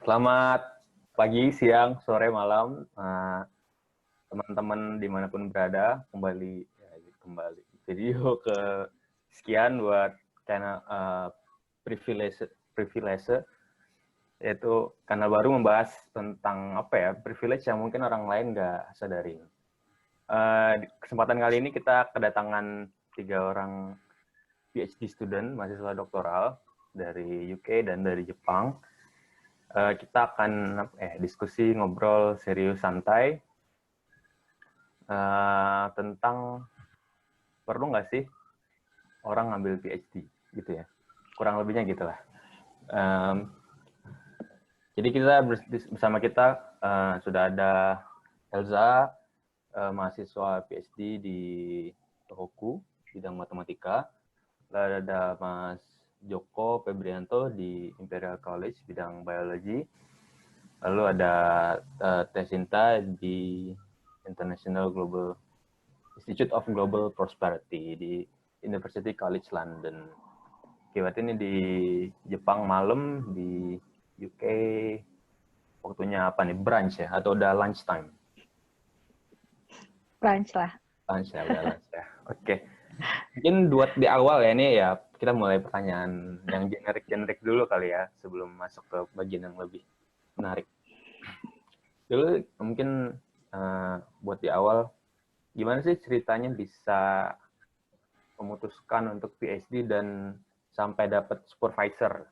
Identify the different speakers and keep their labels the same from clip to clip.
Speaker 1: Selamat pagi, siang, sore, malam, teman-teman dimanapun berada. Kembali video ke sekian buat channel privilege, yaitu kanal baru membahas tentang privilege yang mungkin orang lain nggak sadari. Di kesempatan kali ini kita kedatangan 3 orang PhD student, mahasiswa doktoral dari UK dan dari Jepang. Kita akan diskusi, ngobrol serius, santai tentang perlu nggak sih orang ngambil PhD gitu ya, kurang lebihnya gitulah. Jadi kita bersama kita sudah ada Elza, mahasiswa PhD di Tohoku bidang matematika. Lalu ada Mas Joko Febrianto di Imperial College bidang biologi. Lalu ada Tesinta di International Global Institute of Global Prosperity di University College London. Oke, berarti ini di Jepang malam, di UK waktunya apa nih? Brunch ya? Atau udah lunch time?
Speaker 2: Brunch lah.
Speaker 1: Lunch ya, udah lunch ya. Oke. Mungkin buat di awal ya, ini ya kita mulai pertanyaan yang generik dulu kali ya, sebelum masuk ke bagian yang lebih menarik. Dulu mungkin buat di awal, gimana sih ceritanya bisa memutuskan untuk PhD dan sampai dapat supervisor?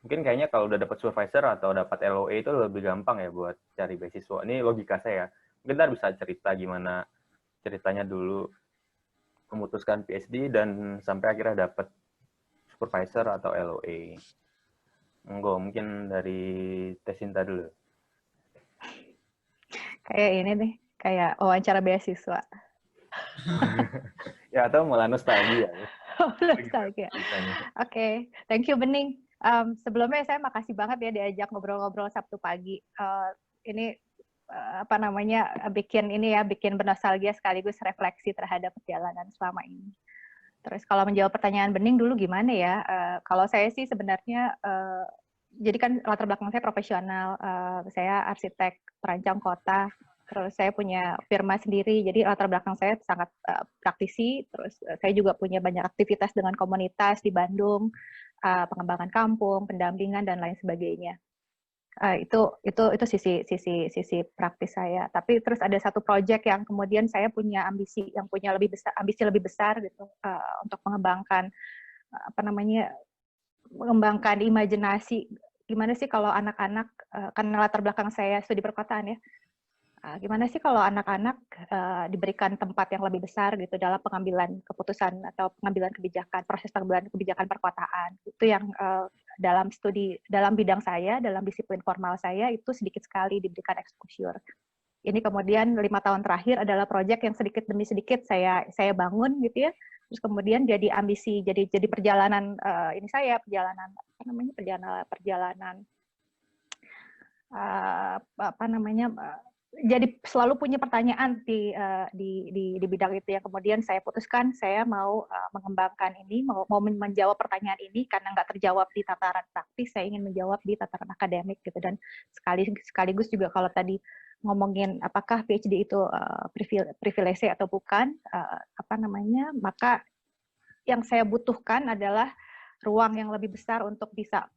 Speaker 1: Mungkin kayaknya kalau udah dapat supervisor atau dapat LOA itu lebih gampang ya buat cari beasiswa. Ini logika saya. Mungkin ntar bisa cerita gimana ceritanya dulu memutuskan PhD dan sampai akhirnya dapat supervisor atau LOA. Mungkin dari Tesinta dulu.
Speaker 2: Kayak ini nih, kayak wawancara beasiswa.
Speaker 1: Ya, atau malah nostalgia.
Speaker 2: Nostalgia. Oke, thank you Bening. Sebelumnya saya makasih banget ya diajak ngobrol-ngobrol Sabtu pagi. Ini bikin bernostalgia sekaligus refleksi terhadap perjalanan selama ini. Terus kalau menjawab pertanyaan Bening dulu gimana ya? Kalau saya sih sebenarnya, jadi kan latar belakang saya profesional, saya arsitek perancang kota, terus saya punya firma sendiri, jadi latar belakang saya sangat praktisi, terus saya juga punya banyak aktivitas dengan komunitas di Bandung, pengembangan kampung, pendampingan, dan lain sebagainya. Itu sisi praktis saya. Tapi terus ada satu proyek yang kemudian saya punya ambisi lebih besar gitu, untuk mengembangkan mengembangkan imajinasi. Gimana sih kalau anak-anak, karena latar belakang saya studi perkotaan ya, gimana sih kalau anak-anak diberikan tempat yang lebih besar gitu dalam pengambilan keputusan atau proses pengambilan kebijakan perkotaan. Itu yang dalam bidang saya, dalam disiplin formal saya itu sedikit sekali diberikan exposure. Ini kemudian 5 tahun terakhir adalah proyek yang sedikit demi sedikit saya bangun gitu ya. Terus kemudian jadi ambisi, jadi perjalanan jadi selalu punya pertanyaan di bidang itu yang kemudian saya putuskan saya mau mengembangkan ini, mau menjawab pertanyaan ini karena nggak terjawab di tataran praktis, saya ingin menjawab di tataran akademik gitu. Dan sekaligus juga kalau tadi ngomongin apakah PhD itu privilege atau bukan, maka yang saya butuhkan adalah ruang yang lebih besar untuk bisa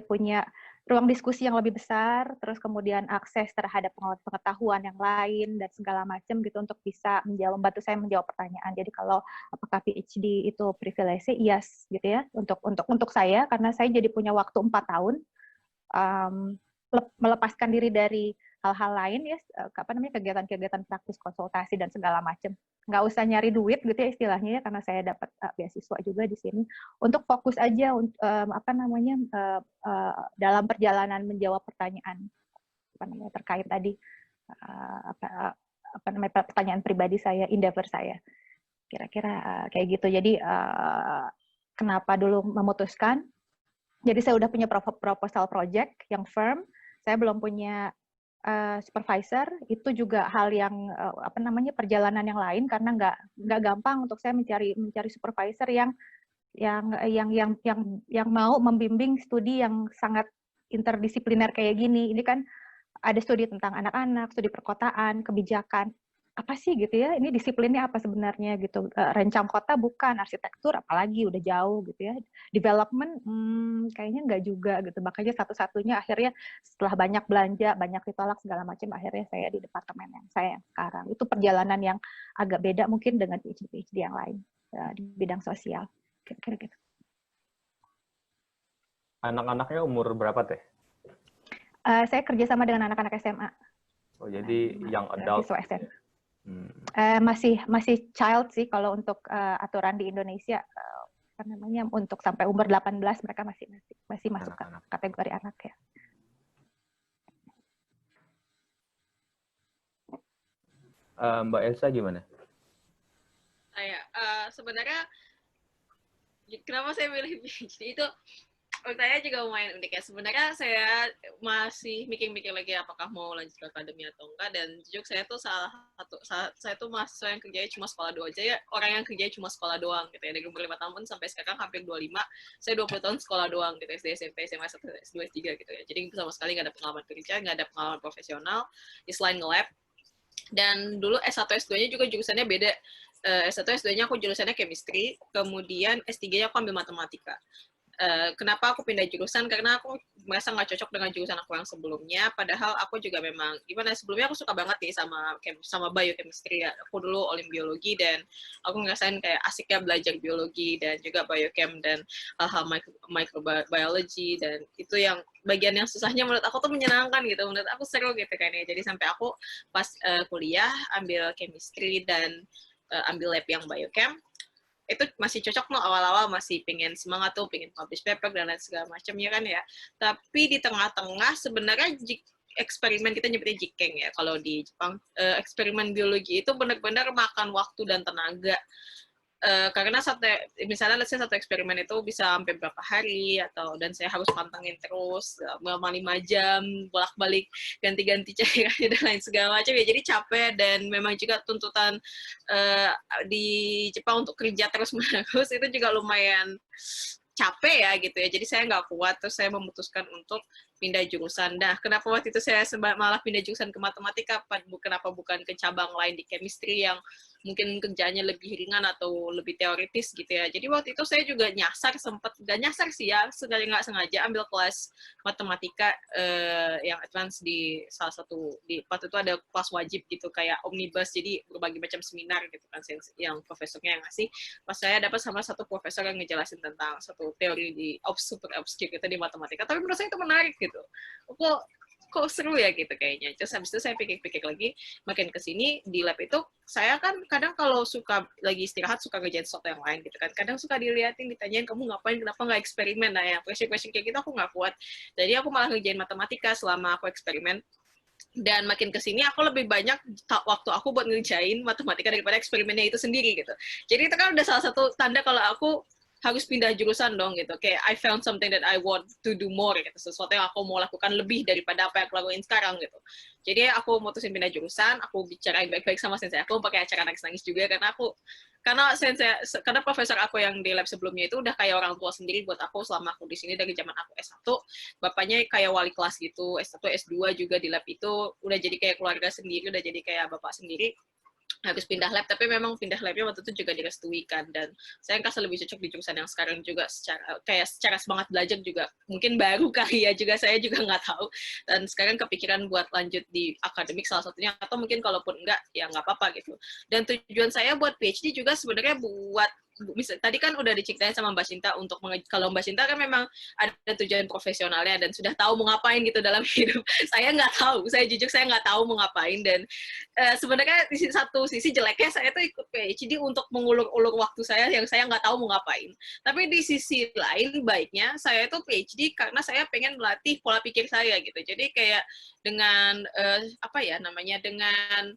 Speaker 2: punya ruang diskusi yang lebih besar, terus kemudian akses terhadap pengetahuan yang lain dan segala macam gitu untuk bisa membantu saya menjawab pertanyaan. Jadi kalau apakah PhD itu privilege? Yes gitu ya untuk saya, karena saya jadi punya waktu 4 tahun melepaskan diri dari hal-hal lain ya, kegiatan-kegiatan praktis, konsultasi dan segala macam. Nggak usah nyari duit gitu ya istilahnya ya, karena saya dapat beasiswa juga di sini untuk fokus aja dalam perjalanan menjawab pertanyaan terkait tadi pertanyaan pribadi saya, endeavor saya. Kira-kira kayak gitu. Jadi kenapa dulu memutuskan? Jadi saya udah punya proposal project yang firm, saya belum punya supervisor. Itu juga hal yang perjalanan yang lain, karena nggak gampang untuk saya mencari supervisor yang mau membimbing studi yang sangat interdisipliner kayak gini. Ini kan ada studi tentang anak-anak, studi perkotaan, kebijakan. Apa sih gitu ya? Ini disiplinnya apa sebenarnya gitu? Rencang kota bukan, arsitektur apalagi udah jauh gitu ya. Development kayaknya nggak juga gitu. Makanya satu-satunya akhirnya setelah banyak belanja, banyak ditolak segala macam, akhirnya saya di departemen yang saya yang sekarang. Itu perjalanan yang agak beda mungkin dengan PhD yang lain di bidang sosial. Kira-kira gitu.
Speaker 1: Anak-anaknya umur berapa teh?
Speaker 2: Saya kerjasama dengan anak-anak SMA.
Speaker 1: Oh, jadi young adult.
Speaker 2: Siswa SMA. Masih child sih kalau untuk aturan di Indonesia, apa namanya, untuk sampai umur 18 mereka masih masuk
Speaker 1: Anak-anak.
Speaker 2: kategori anak ya.
Speaker 1: Mbak Elsa gimana?
Speaker 3: Saya sebenarnya kenapa saya pilih PhD itu saya juga lumayan unik ya. Sebenarnya saya masih mikir-mikir lagi apakah mau lanjut ke akademi atau enggak, dan jujur saya tuh saya tuh mahasiswa yang kerjanya cuma sekolah 2 aja ya, orang yang kerjanya cuma sekolah doang gitu ya, dari umur 5 tahun sampai sekarang hampir 25, saya 20 tahun sekolah doang gitu, SD, SMP, SMA, S1, S2, S3 gitu ya. Jadi sama sekali nggak ada pengalaman kerja, nggak ada pengalaman profesional, selain nge-lab. Dan dulu S1, S2-nya juga jurusannya beda. S1, S2-nya aku jurusannya chemistry, kemudian S3-nya aku ambil matematika. Kenapa aku pindah jurusan? Karena aku merasa nggak cocok dengan jurusan aku yang sebelumnya, padahal aku juga memang, gimana, sebelumnya aku suka banget nih sama biochemistry ya. Aku dulu olim biologi, dan aku ngerasain kayak asiknya belajar biologi dan juga biochem dan hal-hal microbiology, dan itu yang bagian yang susahnya menurut aku tuh menyenangkan gitu, menurut aku seru gitu kayaknya. Jadi sampai aku pas kuliah ambil chemistry dan ambil lab yang biochem, itu masih cocok loh, awal-awal masih pengen semangat tuh, pengen publish paper dan lain segala macamnya kan ya. Tapi di tengah-tengah sebenarnya eksperimen, kita nyebutnya jikeng ya kalau di Jepang, eksperimen biologi itu benar-benar makan waktu dan tenaga. Karena misalnya let's say satu eksperimen itu bisa sampai berapa hari, dan saya harus pantengin terus selama 5 jam, bolak-balik ganti-ganti cairannya dan lain segala macam ya, jadi capek. Dan memang juga tuntutan di Jepang untuk kerja terus-menerus itu juga lumayan capek ya gitu ya, jadi saya nggak kuat, terus saya memutuskan untuk pindah jurusan. Nah, kenapa waktu itu saya malah pindah jurusan ke matematika, kenapa bukan ke cabang lain di chemistry yang mungkin kerjanya lebih ringan atau lebih teoritis gitu ya. Jadi waktu itu saya juga nggak nyasar sih ya, nggak sengaja ambil kelas matematika yang advance di salah satu, waktu itu ada kelas wajib gitu, kayak omnibus, jadi berbagai macam seminar gitu kan, yang profesornya yang ngasih. Pas saya dapat sama satu profesor yang ngejelasin tentang satu teori super obscure gitu di matematika, tapi menurut saya itu menarik gitu. Kok seru ya gitu kayaknya. Terus habis itu saya pikir-pikir lagi, makin kesini di lab itu, saya kan kadang kalau suka lagi istirahat suka ngerjain sesuatu yang lain gitu kan. Kadang suka diliatin, ditanyain, kamu ngapain, kenapa nggak eksperimen? Nah ya, question-question kayak gitu aku nggak kuat. Jadi aku malah ngerjain matematika selama aku eksperimen. Dan makin kesini aku lebih banyak waktu aku buat ngerjain matematika daripada eksperimennya itu sendiri gitu. Jadi itu kan udah salah satu tanda kalau aku harus pindah jurusan dong gitu. Kayak I found something that I want to do more gitu. Sesuatu yang aku mau lakukan lebih daripada apa yang aku lakuin sekarang gitu. Jadi aku mutusin pindah jurusan, aku bicarain baik-baik sama sensei aku, pakai acara nangis-nangis juga karena profesor aku yang di lab sebelumnya itu udah kayak orang tua sendiri buat aku selama aku di sini dari zaman aku S1. Bapaknya kayak wali kelas gitu, S1, S2 juga di lab itu, udah jadi kayak keluarga sendiri, udah jadi kayak bapak sendiri. Habis pindah lab, tapi memang pindah labnya waktu itu juga direstui kan, dan saya ngerasa lebih cocok di jurusan yang sekarang juga, secara semangat belajar juga mungkin baru kali ya, juga saya juga nggak tahu, dan sekarang kepikiran buat lanjut di akademik salah satunya, atau mungkin kalaupun enggak ya nggak apa-apa gitu. Dan tujuan saya buat PhD juga sebenarnya buat, tadi kan udah diceritain sama Mbak Cinta, kalau Mbak Cinta kan memang ada tujuan profesionalnya dan sudah tahu mau ngapain gitu dalam hidup. Saya nggak tahu, saya jujur saya nggak tahu mau ngapain, dan sebenarnya di satu sisi jeleknya saya tuh ikut PhD untuk mengulur-ulur waktu saya yang saya nggak tahu mau ngapain. Tapi di sisi lain baiknya saya itu PhD karena saya pengen melatih pola pikir saya gitu. Jadi kayak dengan dengan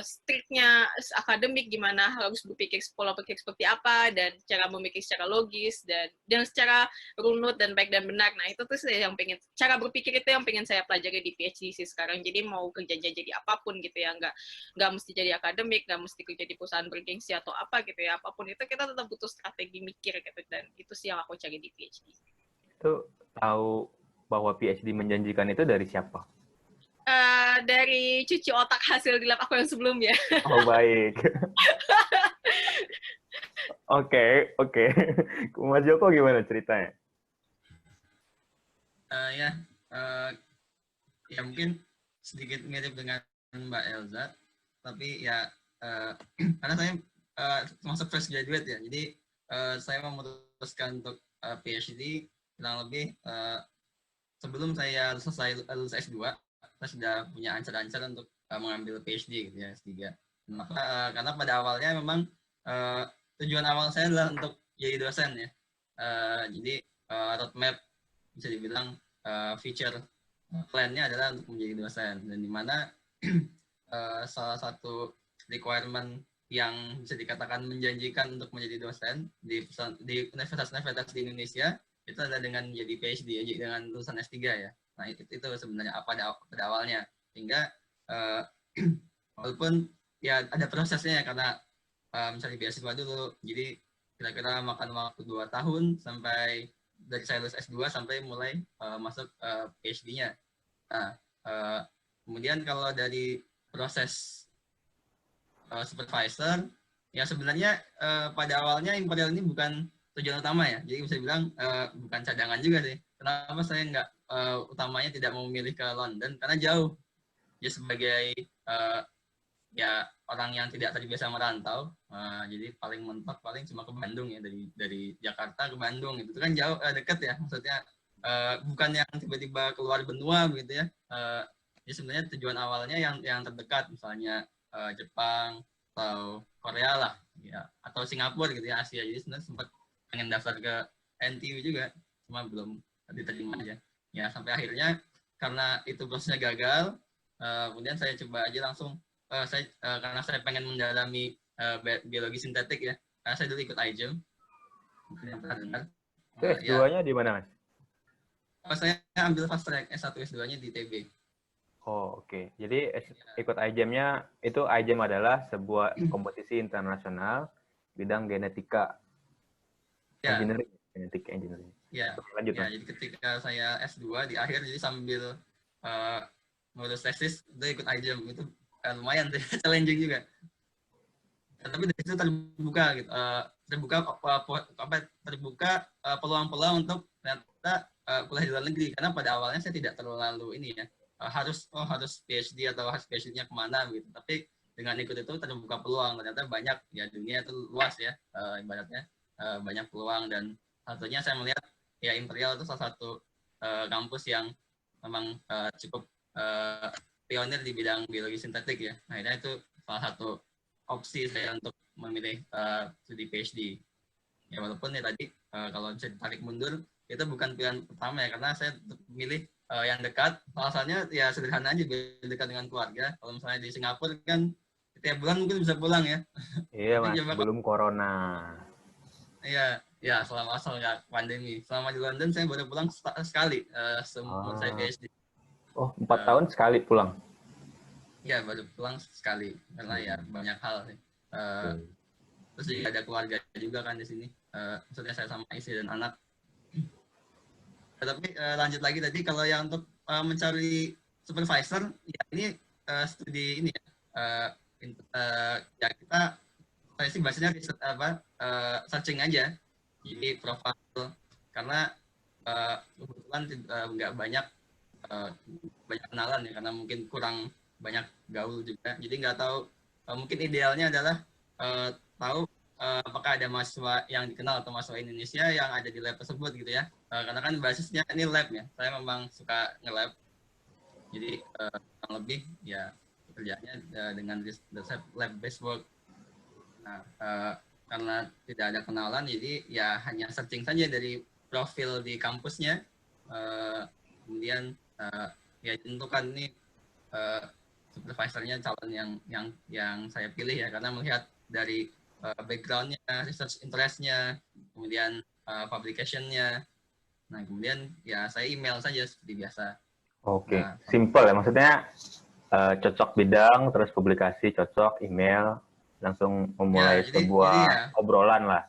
Speaker 3: striknya akademik, gimana harus pola pikir seperti apa, dan cara memikir secara logis dan secara runut dan baik dan benar. Nah itu tuh saya yang cara berpikir itu yang pengen saya pelajari di PhD sih sekarang. Jadi mau kerja jadi apapun gitu ya, nggak mesti jadi akademik, nggak mesti kerja di perusahaan bergengsi atau apa gitu ya, apapun itu kita tetap butuh strategi mikir gitu, dan itu sih yang aku cari di PhD.
Speaker 1: Itu tahu bahwa PhD menjanjikan itu dari siapa?
Speaker 3: Dari cuci otak hasil di lab aku yang sebelumnya.
Speaker 1: Oh, baik. Oke. Mas Joko gimana ceritanya?
Speaker 4: Ya, ya mungkin sedikit mirip dengan Mbak Elza, tapi ya karena saya masuk fresh graduate ya, jadi saya memutuskan untuk PhD kurang lebih sebelum saya selesai lulus S2, saya sudah punya ancar-ancar untuk mengambil PhD gitu ya, S3. Maka karena pada awalnya memang tujuan awal saya adalah untuk jadi dosen ya. Jadi roadmap bisa dibilang future plan-nya adalah untuk menjadi dosen, dan di mana salah satu requirement yang bisa dikatakan menjanjikan untuk menjadi dosen di universitas-universitas di Indonesia itu adalah dengan jadi PhD, dengan lulusan S3 ya. Nah itu sebenarnya pada awalnya, sehingga walaupun ya ada prosesnya ya, karena misalnya beasiswa dulu, jadi kira-kira makan waktu 2 tahun sampai dari saya lulus S2 sampai mulai masuk PhD-nya. Nah, kemudian kalau dari proses supervisor, ya sebenarnya pada awalnya Imperial ini bukan tujuan utama ya, jadi bisa bilang bukan cadangan juga sih. Kenapa saya nggak utamanya tidak mau memilih ke London, karena jauh. Ya sebagai ya orang yang tidak terbiasa merantau, jadi paling mentok paling cuma ke Bandung ya, dari Jakarta ke Bandung itu kan jauh, dekat ya, maksudnya bukan yang tiba-tiba keluar benua begitu ya. Jadi sebenarnya tujuan awalnya yang terdekat, misalnya Jepang atau Korea lah ya, atau Singapura gitu ya, Asia. Jadi sebenarnya sempat pengen daftar ke NTU juga, cuma belum diterima aja ya, sampai akhirnya karena itu prosesnya gagal, kemudian saya coba aja langsung karena saya pengen mendalami biologi sintetik ya, karena saya dulu ikut IGEM.
Speaker 1: Itu S2-nya di mana, Mas?
Speaker 4: Saya ambil fast track S1 S2-nya di TB.
Speaker 1: Oh, oke. Jadi ikut IGEM-nya, itu IGEM adalah sebuah kompetisi internasional bidang genetika.
Speaker 4: Ya.
Speaker 1: Engineering.
Speaker 4: Ya.
Speaker 1: Lanjut,
Speaker 4: ya, jadi ketika saya S2 di akhir, jadi sambil ngurus tesis, itu ikut IGEM. Itu lumayan challenging juga. Tapi dari situ terbuka gitu, terbuka peluang-peluang untuk ternyata kuliah di luar negeri, karena pada awalnya saya tidak terlalu ini ya, harus PhD atau harus PhD-nya kemana gitu. Tapi dengan ikut itu terbuka peluang, ternyata banyak ya, dunia itu luas ya, ibaratnya banyak peluang, dan satunya saya melihat ya Imperial itu salah satu kampus yang memang cukup pionir di bidang biologi sintetik ya. Nah, itu salah satu opsi saya untuk memilih studi PhD. Ya walaupun ya tadi kalau bisa ditarik mundur, itu bukan pilihan pertama ya, karena saya memilih yang dekat. Alasannya ya sederhana aja, dekat dengan keluarga. Kalau misalnya di Singapura kan setiap bulan mungkin bisa pulang ya.
Speaker 1: Iya Mas, belum corona.
Speaker 4: Iya, ya selama pandemi. Selama di London saya baru pulang sekali semua saya PhD.
Speaker 1: Oh, 4 tahun sekali pulang?
Speaker 4: Iya, baru pulang sekali, karena ya banyak hal sih. Terus juga ada keluarga juga kan di sini. Maksudnya saya sama istri dan anak. Tapi lanjut lagi tadi, kalau yang untuk mencari supervisor, ya ini studi ini ya. Ya saya sih bahasanya searching aja. Jadi profil, karena kebetulan nggak banyak kenalan ya, karena mungkin kurang banyak gaul juga. Jadi nggak tahu, mungkin idealnya adalah tahu apakah ada mahasiswa yang dikenal atau mahasiswa Indonesia yang ada di lab tersebut gitu ya. Karena kan basisnya ini lab ya, saya memang suka nge-lab. Jadi kurang lebih ya kerjanya dengan lab based work. Nah, karena tidak ada kenalan, jadi ya hanya searching saja dari profil di kampusnya. Kemudian ya tentukan ini supervisornya calon yang saya pilih ya, karena melihat dari background-nya, research interest-nya, kemudian publication-nya. Nah, kemudian ya saya email saja seperti biasa.
Speaker 1: Oke, simple ya, maksudnya cocok bidang, terus publikasi, cocok, email, langsung memulai sebuah obrolan lah.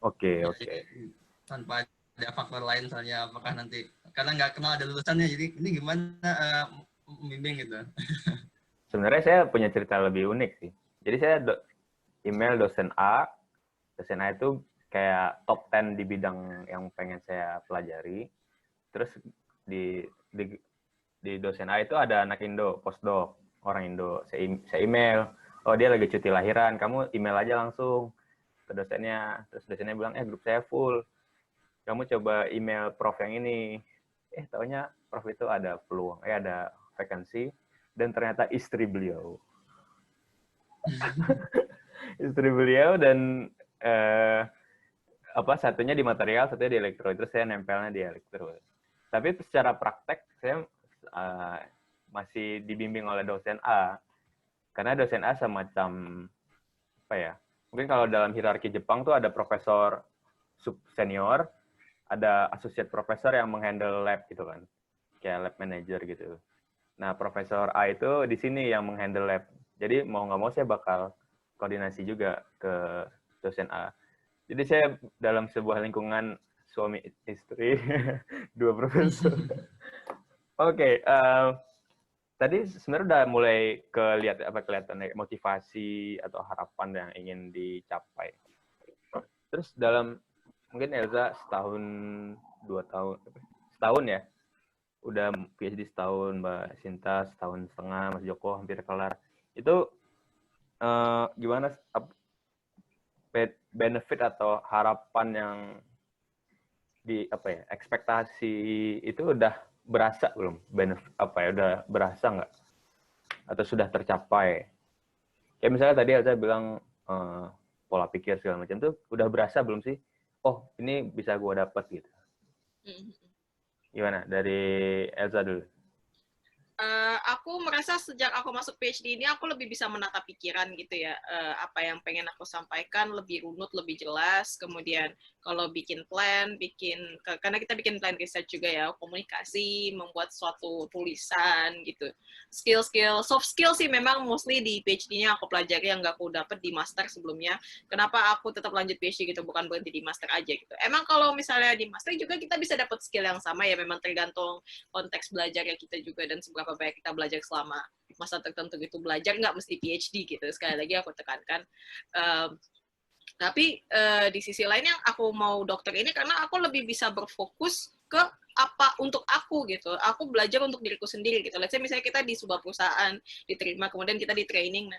Speaker 1: Oke.
Speaker 4: Tanpa ada faktor lain, misalnya apakah nanti karena nggak kenal ada lulusannya, jadi ini gimana membimbing gitu.
Speaker 1: Sebenarnya saya punya cerita lebih unik sih. Jadi saya email dosen A itu kayak top 10 di bidang yang pengen saya pelajari. Terus di dosen A itu ada anak Indo, postdoc, orang Indo. Saya email, oh dia lagi cuti lahiran, kamu email aja langsung ke dosennya. Terus dosennya bilang, grup saya full, kamu coba email prof yang ini. Taunya prof itu ada peluang, ada vacancy, dan ternyata istri beliau. Istri beliau dan satunya di material, satunya di elektro. Terus saya nempelnya di elektro. Tapi secara praktek saya masih dibimbing oleh dosen A, karena dosen A semacam mungkin kalau dalam hierarki Jepang tuh ada profesor sub senior, ada associate professor yang menghandle lab gitu kan, kayak lab manager gitu. Nah, Profesor A itu di sini yang menghandle lab. Jadi mau nggak mau saya bakal koordinasi juga ke dosen A. Jadi saya dalam sebuah lingkungan suami istri, dua profesor. Oke, tadi sebenarnya udah mulai kelihatan motivasi atau harapan yang ingin dicapai. Terus dalam mungkin Elza setahun, 2 tahun, setahun ya, udah PhD setahun, Mbak Sinta setahun setengah, Mas Joko hampir kelar. Itu gimana benefit atau harapan yang ekspektasi itu udah berasa belum? Benefit udah berasa nggak? Atau sudah tercapai? Kayak misalnya tadi Elza bilang pola pikir segala macam tuh udah berasa belum sih? Oh, ini bisa gue dapat gitu. Gimana? Dari Elza dulu.
Speaker 3: Aku merasa sejak aku masuk PhD ini aku lebih bisa menata pikiran gitu ya, apa yang pengen aku sampaikan lebih runut, lebih jelas. Kemudian kalau bikin plan, karena kita bikin plan research juga ya, komunikasi, membuat suatu tulisan gitu. Soft skill sih memang mostly di PhD-nya aku pelajari yang nggak aku dapet di master sebelumnya. Kenapa aku tetap lanjut PhD gitu, bukan berhenti di master aja gitu. Emang kalau misalnya di master juga kita bisa dapat skill yang sama ya, memang tergantung konteks belajarnya kita juga dan seberapa banyak kita belajar selama masa tertentu gitu. Belajar nggak mesti PhD gitu, sekali lagi aku tekankan. Tapi di sisi lain yang aku mau dokter ini karena aku lebih bisa berfokus ke apa untuk aku gitu. Aku belajar untuk diriku sendiri gitu. Let's say misalnya kita di sebuah perusahaan diterima, kemudian kita di training,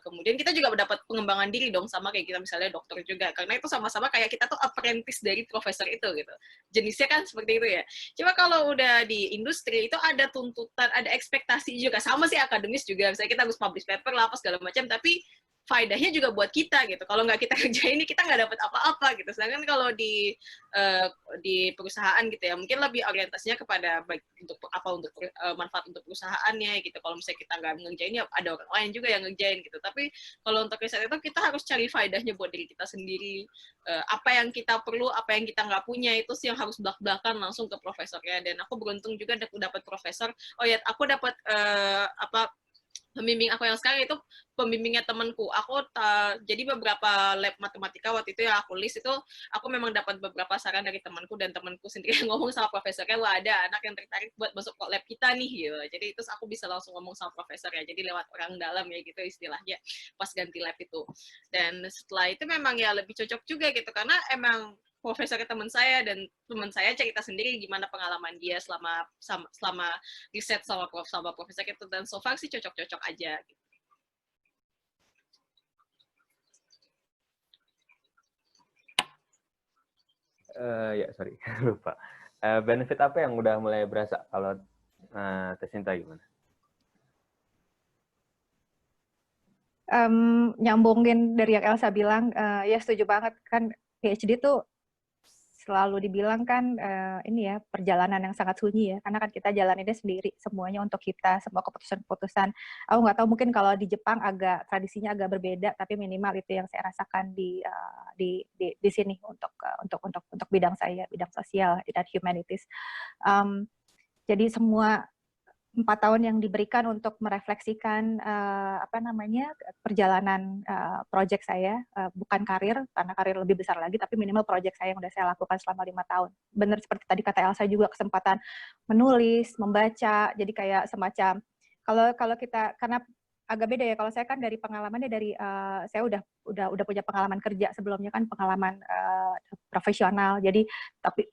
Speaker 3: kemudian kita juga mendapat pengembangan diri dong, sama kayak kita misalnya dokter juga. Karena itu sama-sama kayak kita tuh apprentice dari profesor itu gitu. Jenisnya kan seperti itu ya. Coba kalau udah di industri itu ada tuntutan, ada ekspektasi juga. Sama sih akademis juga. Misalnya kita harus publish paper lah apa segala macam, tapi faedahnya juga buat kita gitu. Kalau nggak kita kerjain ini kita nggak dapat apa-apa gitu. Sedangkan kalau di perusahaan gitu ya, mungkin lebih orientasinya kepada untuk manfaat untuk perusahaannya gitu. Kalau misalnya kita nggak ngerjain ya ada orang lain juga yang ngerjain gitu. Tapi kalau untuk riset itu kita harus cari faedahnya buat diri kita sendiri. Apa yang kita perlu, apa yang kita nggak punya itu sih yang harus belak-belakan langsung ke profesornya. Dan aku beruntung juga dapat profesor. Oh ya, aku dapat pembimbing aku yang sekarang itu pembimbingnya temanku. Jadi beberapa lab matematika waktu itu yang aku list itu, aku memang dapat beberapa saran dari temanku, dan temanku sendiri yang ngomong sama profesornya, wah ada anak yang tertarik buat masuk ke lab kita nih gitu. Jadi terus aku bisa langsung ngomong sama profesor ya, jadi lewat orang dalam ya gitu istilahnya pas ganti lab itu. Dan setelah itu memang ya lebih cocok juga gitu, karena emang profesor teman saya, dan teman saya cerita sendiri gimana pengalaman dia selama riset sama profesor itu, dan so far sih cocok-cocok aja gitu.
Speaker 1: Sorry, lupa. Benefit apa yang udah mulai berasa kalau Tesinta gimana?
Speaker 2: Nyambungin dari yang Elsa bilang, ya setuju banget kan, PhD tuh selalu dibilang kan ini ya perjalanan yang sangat sunyi ya, karena kan kita jalaninnya sendiri semuanya untuk kita, semua keputusan-keputusan. Aku nggak tahu, mungkin kalau di Jepang tradisinya agak berbeda, tapi minimal itu yang saya rasakan di sini untuk bidang saya, bidang sosial dan humanities. Jadi semua tahun yang diberikan untuk merefleksikan perjalanan project saya, bukan karir, karena karir lebih besar lagi, tapi minimal project saya yang udah saya lakukan selama 5 tahun. Benar seperti tadi kata Elsa juga, kesempatan menulis, membaca, jadi kayak semacam kalau kita, karena agak beda ya, kalau saya kan dari pengalamannya dari saya udah punya pengalaman kerja sebelumnya, kan pengalaman profesional, jadi tapi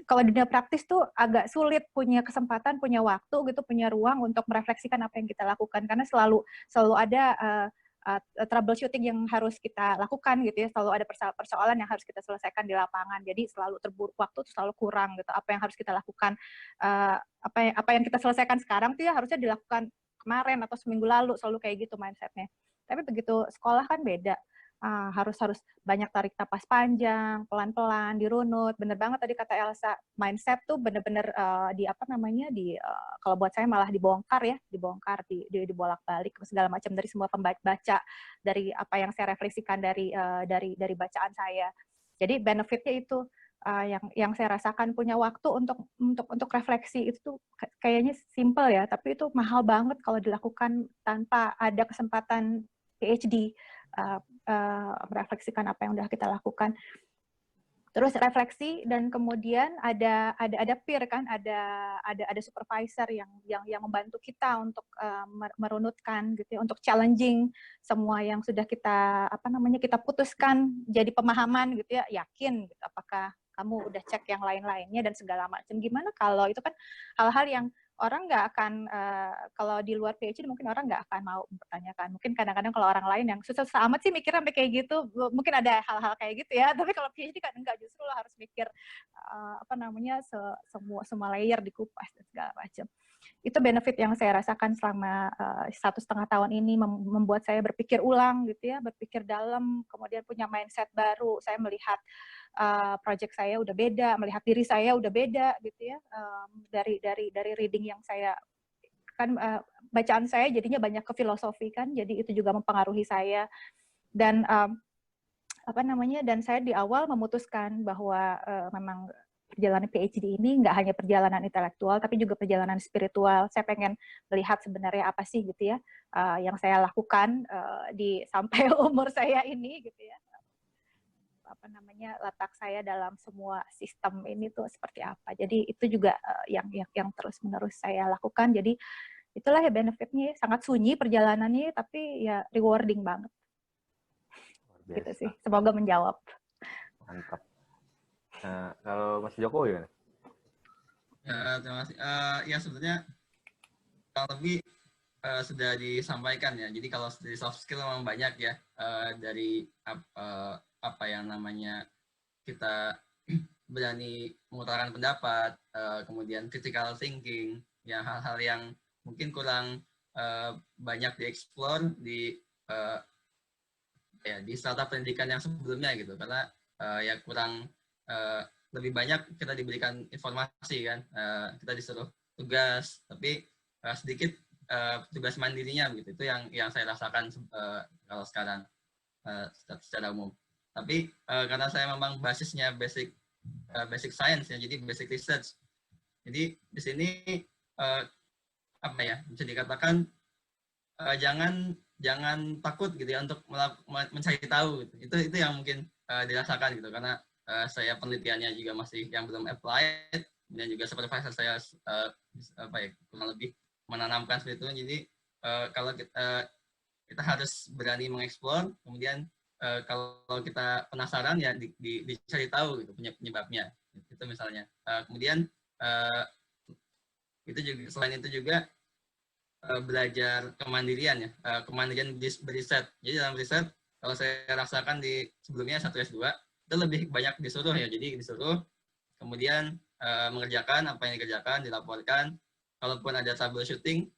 Speaker 2: kalau di dunia praktis tuh agak sulit punya kesempatan, punya waktu gitu, punya ruang untuk merefleksikan apa yang kita lakukan, karena selalu ada troubleshooting yang harus kita lakukan gitu ya, selalu ada persoalan yang harus kita selesaikan di lapangan, jadi selalu waktu tuh selalu kurang gitu. Apa yang harus kita lakukan, apa yang kita selesaikan sekarang tuh ya harusnya dilakukan kemarin atau seminggu lalu, selalu kayak gitu mindsetnya. Tapi begitu sekolah kan beda. Harus banyak tarik napas panjang, pelan-pelan, dirunut. Bener banget tadi kata Elsa, mindset tuh bener-bener kalau buat saya malah dibongkar, dibolak-balik segala macam dari semua pembaca, dari apa yang saya refleksikan dari bacaan saya. Jadi benefitnya itu yang saya rasakan, punya waktu untuk refleksi itu tuh kayaknya simple ya, tapi itu mahal banget kalau dilakukan tanpa ada kesempatan PhD. Merefleksikan apa yang udah kita lakukan, terus refleksi, dan kemudian ada peer kan, ada supervisor yang membantu kita untuk merunutkan gitu ya, untuk challenging semua yang sudah kita kita putuskan jadi pemahaman gitu ya, yakin gitu, apakah kamu udah cek yang lain-lainnya dan segala macam. Gimana kalau itu kan hal-hal yang orang nggak akan, kalau di luar PhD mungkin orang nggak akan mau mempertanyakan. Mungkin kadang-kadang kalau orang lain yang susah amat sih mikirnya sampai kayak gitu, mungkin ada hal-hal kayak gitu ya. Tapi kalau PhD kan enggak, justru lo harus mikir semua layer dikupas dan segala macam. Itu benefit yang saya rasakan selama 1,5 tahun ini, membuat saya berpikir ulang gitu ya, berpikir dalam, kemudian punya mindset baru. Saya melihat project saya udah beda, melihat diri saya udah beda gitu ya, dari reading yang saya kan, bacaan saya jadinya banyak ke filosofi kan, jadi itu juga mempengaruhi saya. Dan dan saya di awal memutuskan bahwa memang perjalanan PhD ini nggak hanya perjalanan intelektual, tapi juga perjalanan spiritual. Saya pengen melihat sebenarnya apa sih gitu ya, yang saya lakukan sampai umur saya ini gitu ya. Letak saya dalam semua sistem ini tuh seperti apa. Jadi itu juga yang terus-menerus saya lakukan. Jadi itulah ya benefitnya, sangat sunyi perjalanannya, tapi ya rewarding banget. Gitu sih. Semoga menjawab.
Speaker 1: Mantap. Nah, kalau Mas Joko gimana?
Speaker 4: Terima kasih. Ya sebenarnya kalau lebih sudah disampaikan ya. Jadi kalau dari soft skill memang banyak ya, dari apa yang namanya kita berani mengutarakan pendapat, kemudian critical thinking, ya hal-hal yang mungkin kurang banyak dieksplor di startup pendidikan yang sebelumnya gitu, karena ya kurang lebih banyak kita diberikan informasi kan, kita disuruh tugas, tapi sedikit tugas mandirinya gitu. Itu yang saya rasakan kalau sekarang secara umum. Tapi karena saya memang basisnya basic science ya, jadi basic research. Jadi di sini bisa dikatakan jangan takut gitu ya untuk mencari tahu gitu. Itu yang mungkin dirasakan gitu, karena saya penelitiannya juga masih yang belum applied, dan juga supervisor saya kurang lebih menanamkan seperti itu. Jadi kalau kita harus berani mengeksplor, kemudian kalau kita penasaran ya dicari tahu gitu penyebabnya itu misalnya. Kemudian itu juga, selain itu juga belajar kemandirian ya, kemandirian beriset. Jadi dalam riset kalau saya rasakan di sebelumnya 1 S2 itu lebih banyak disuruh ya, jadi disuruh kemudian mengerjakan apa yang dikerjakan, dilaporkan. Kalaupun ada troubleshooting,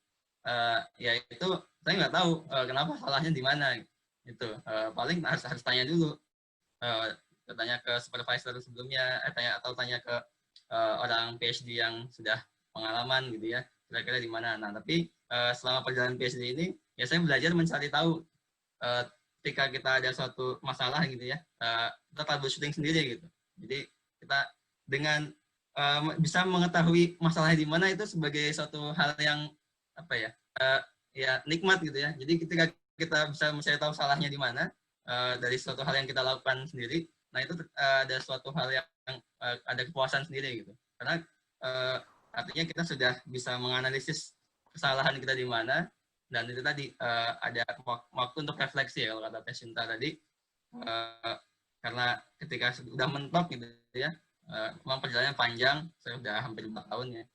Speaker 4: ya itu saya nggak tahu kenapa salahnya di mana. Itu paling harus tanya dulu, tanya ke supervisor sebelumnya, tanya ke orang PhD yang sudah pengalaman gitu ya, kira-kira di mana. Nah tapi selama perjalanan PhD ini ya saya belajar mencari tahu, ketika kita ada suatu masalah gitu ya, kita troubleshooting sendiri gitu. Jadi kita dengan bisa mengetahui masalahnya di mana itu sebagai suatu hal yang apa ya, ya nikmat gitu ya. Jadi ketika kita bisa mencari tahu salahnya di mana dari suatu hal yang kita lakukan sendiri, nah itu ada suatu hal yang ada kepuasan sendiri gitu. Karena artinya kita sudah bisa menganalisis kesalahan kita di mana, dan itu tadi ada waktu untuk refleksi ya kalau kata Pesinta tadi, karena ketika sudah mentok gitu ya, memang perjalanannya panjang, saya sudah hampir 4 tahun ya.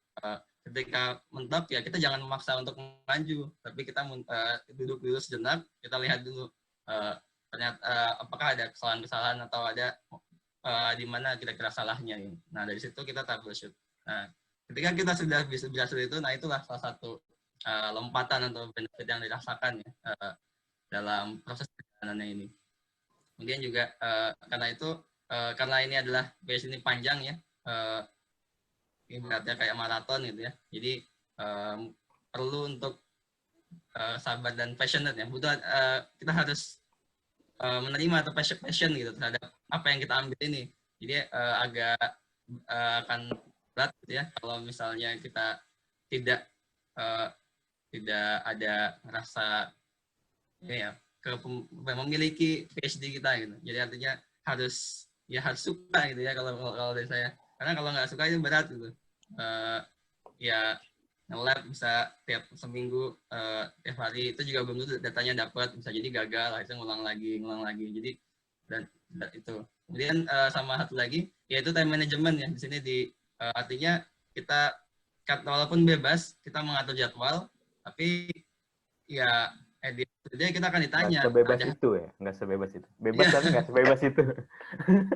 Speaker 4: Ketika mentok ya kita jangan memaksa untuk maju, tapi kita duduk dulu sejenak, kita lihat dulu ternyata apakah ada kesalahan-kesalahan atau ada di mana kira-kira salahnya. Nah dari situ kita troubleshoot. Nah ketika kita sudah bisa berhasil itu, nah itulah salah satu lompatan atau benefit yang dirasakan ya dalam proses perjalanannya ini. Kemudian juga karena ini adalah base ini panjang ya, ini beratnya kayak maraton gitu ya. Jadi perlu untuk sabar dan passionate ya. Butuh kita harus menerima atau passion gitu terhadap apa yang kita ambil ini. Jadi agak akan berat gitu ya kalau misalnya kita tidak ada rasa ya memiliki PhD kita gitu. Jadi artinya harus suka gitu ya kalau dari saya. Karena kalau nggak suka itu berat gitu. Ya nge-lab bisa tiap seminggu, tiap hari, itu juga belum tentu datanya dapat, bisa jadi gagal, akhirnya ngulang lagi. Jadi dan itu. Kemudian sama satu lagi yaitu time management ya. Di sini artinya kita walaupun bebas kita mengatur jadwal, tapi ya dia kita akan ditanya.
Speaker 1: Nggak sebebas itu. Bebas tapi nggak sebebas itu.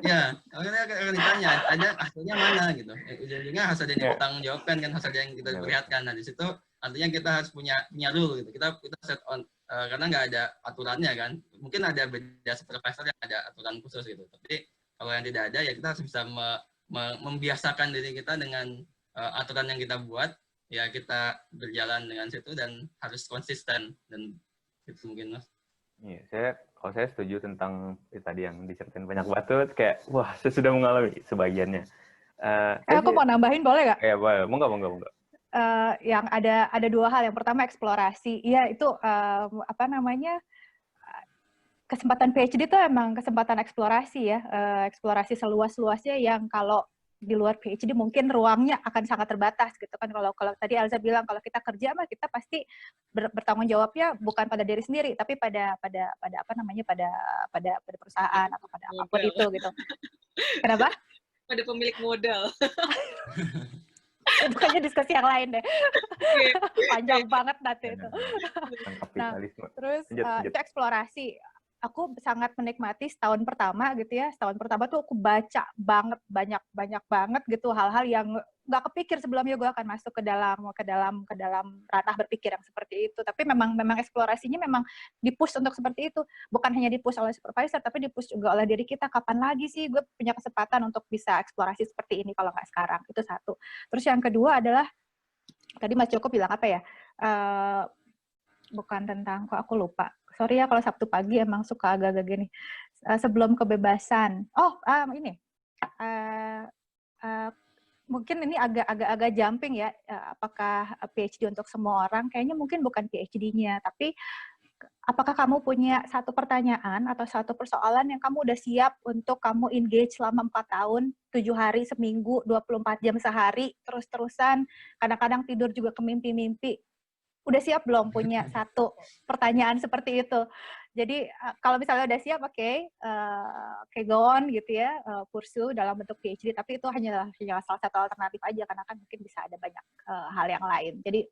Speaker 4: Ya, kita akan ditanya, ada hasilnya mana gitu. Ujung-ujungnya hasil yang ditanggung jawabkan kan, hasil yang kita perlihatkan. Nah di situ artinya kita harus punya rule gitu. Kita set on karena nggak ada aturannya kan. Mungkin ada beda supervisor yang ada aturan khusus gitu. Tapi kalau yang tidak ada ya kita harus bisa membiasakan diri kita dengan aturan yang kita buat. Ya kita berjalan dengan situ dan harus konsisten, dan itu mungkin Mas.
Speaker 1: Iya, kalau saya setuju tentang tadi yang diceritain banyak batu, kayak wah saya sudah mengalami sebagiannya.
Speaker 2: Aku mau nambahin boleh nggak?
Speaker 1: Ya boleh, monggo.
Speaker 2: Yang ada 2 hal. Yang pertama eksplorasi. Iya itu kesempatan PhD itu emang kesempatan eksplorasi ya, eksplorasi seluas-luasnya yang kalau di luar PhD mungkin ruangnya akan sangat terbatas gitu kan. Kalau tadi Elza bilang kalau kita kerja mah kita pasti bertanggung jawabnya bukan pada diri sendiri tapi pada perusahaan atau pada apapun itu gitu. Kenapa?
Speaker 3: Pada pemilik modal.
Speaker 2: Bukannya diskusi yang lain deh. Panjang banget nanti itu. Nah, terus itu eksplorasi. Aku sangat menikmati setahun pertama gitu ya. Setahun pertama tuh aku baca banget, banyak banget gitu hal-hal yang nggak kepikir sebelumnya gue akan masuk ke dalam ranah berpikir yang seperti itu. Tapi memang eksplorasinya memang dipush untuk seperti itu. Bukan hanya dipush oleh supervisor, tapi dipush juga oleh diri kita. Kapan lagi sih gue punya kesempatan untuk bisa eksplorasi seperti ini kalau nggak sekarang? Itu satu. Terus yang kedua adalah tadi Mas Joko bilang apa ya? Bukan tentang, kok aku lupa. Sorry ya kalau Sabtu pagi emang suka agak-agak gini. Sebelum kebebasan. Mungkin ini agak jumping ya. Apakah PhD untuk semua orang? Kayaknya mungkin bukan PhD-nya, tapi apakah kamu punya satu pertanyaan atau satu persoalan yang kamu udah siap untuk kamu engage selama 4 tahun, 7 hari seminggu, 24 jam sehari, terus-terusan, kadang-kadang tidur juga ke mimpi-mimpi. Udah siap belum punya satu pertanyaan seperti itu? Jadi kalau misalnya udah siap, oke, go on gitu ya, pursue dalam bentuk PhD. Tapi itu hanya salah satu alternatif aja, karena kan mungkin bisa ada banyak hal yang lain. Jadi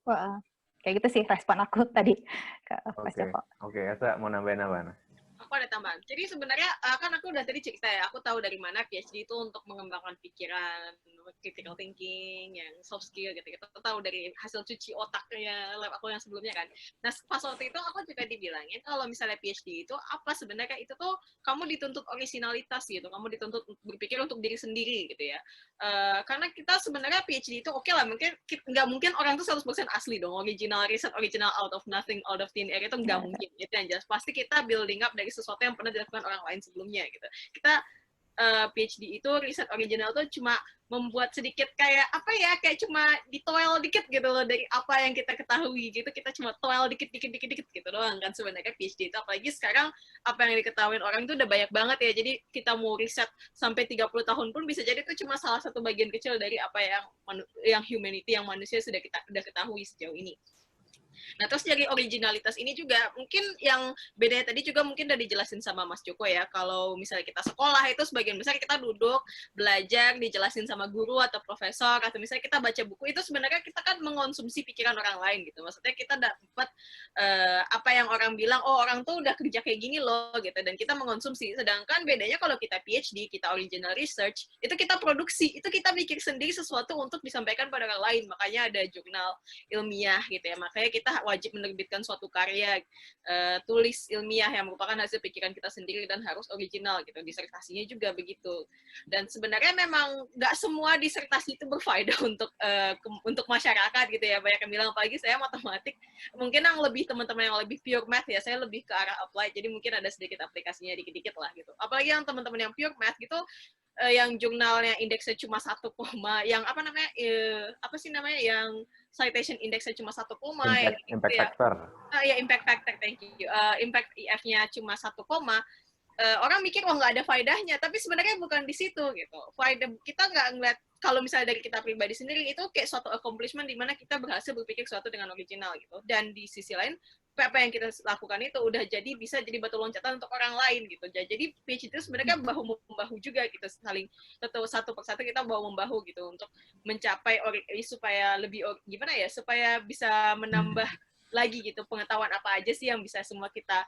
Speaker 2: kayak gitu sih respon aku tadi ke Mas Joko.
Speaker 1: Oke, Asa mau nambahin apa?
Speaker 3: Aku ada tambahan. Jadi sebenarnya kan aku udah tadi cerita ya, aku tahu dari mana PhD itu untuk mengembangkan pikiran, critical thinking, yang soft skill gitu. Kita tahu dari hasil cuci otaknya lab aku yang sebelumnya kan. Nah pas waktu itu aku juga dibilangin kalau misalnya PhD itu apa sebenarnya itu tuh kamu dituntut originalitas gitu, kamu dituntut berpikir untuk diri sendiri gitu ya. Karena kita sebenarnya PhD itu oke lah, mungkin nggak mungkin orang tuh 100% asli dong, original riset, original out of nothing, out of thin air itu nggak mungkin. Itu yang jelas. Pasti kita building up dari sesuatu yang pernah dilakukan orang lain sebelumnya gitu. Kita PhD itu riset original tuh cuma membuat sedikit kayak apa ya, kayak cuma ditoel dikit gitu loh dari apa yang kita ketahui gitu, kita cuma toel dikit gitu doang kan sebenarnya PhD itu. Apalagi sekarang apa yang diketahui orang itu udah banyak banget ya, jadi kita mau riset sampai 30 tahun pun bisa jadi itu cuma salah satu bagian kecil dari apa yang humanity, yang manusia sudah ketahui sejauh ini. Nah, terus dari originalitas ini juga, mungkin yang bedanya tadi juga mungkin udah dijelasin sama Mas Joko ya, kalau misalnya kita sekolah itu sebagian besar kita duduk, belajar, dijelasin sama guru atau profesor, atau misalnya kita baca buku, itu sebenarnya kita kan mengonsumsi pikiran orang lain gitu. Maksudnya kita dapat apa yang orang bilang, oh orang tuh udah kerja kayak gini loh gitu, dan kita mengonsumsi. Sedangkan bedanya kalau kita PhD, kita original research, itu kita produksi, itu kita bikin sendiri sesuatu untuk disampaikan pada orang lain. Makanya ada jurnal ilmiah gitu ya, makanya kita wajib menerbitkan suatu karya tulis ilmiah yang merupakan hasil pikiran kita sendiri dan harus original gitu. Disertasinya juga begitu. Dan sebenarnya memang nggak semua disertasi itu berfaedah untuk masyarakat gitu ya. Banyak yang bilang, apalagi saya matematik, mungkin yang lebih teman-teman yang lebih pure math ya, saya lebih ke arah applied, jadi mungkin ada sedikit aplikasinya dikit-dikit lah gitu. Apalagi yang teman-teman yang pure math gitu, yang jurnalnya indeksnya cuma 1, yang apa namanya, apa sih namanya, yang citation indexnya cuma 1,
Speaker 1: Impact factor.
Speaker 3: Ya, impact factor, thank you. Impact IF-nya cuma 1, orang mikir oh nggak ada faedahnya, tapi sebenarnya bukan di situ gitu. Faedah kita nggak ngeliat, kalau misalnya dari kita pribadi sendiri itu kayak suatu accomplishment di mana kita berhasil berpikir sesuatu dengan original gitu. Dan di sisi lain apa yang kita lakukan itu udah jadi bisa jadi batu loncatan untuk orang lain gitu. Jadi PhD itu sebenarnya bahu membahu juga gitu, saling satu persatu kita bahu membahu gitu untuk mencapai supaya lebih gimana ya, supaya bisa menambah lagi gitu pengetahuan apa aja sih yang bisa semua kita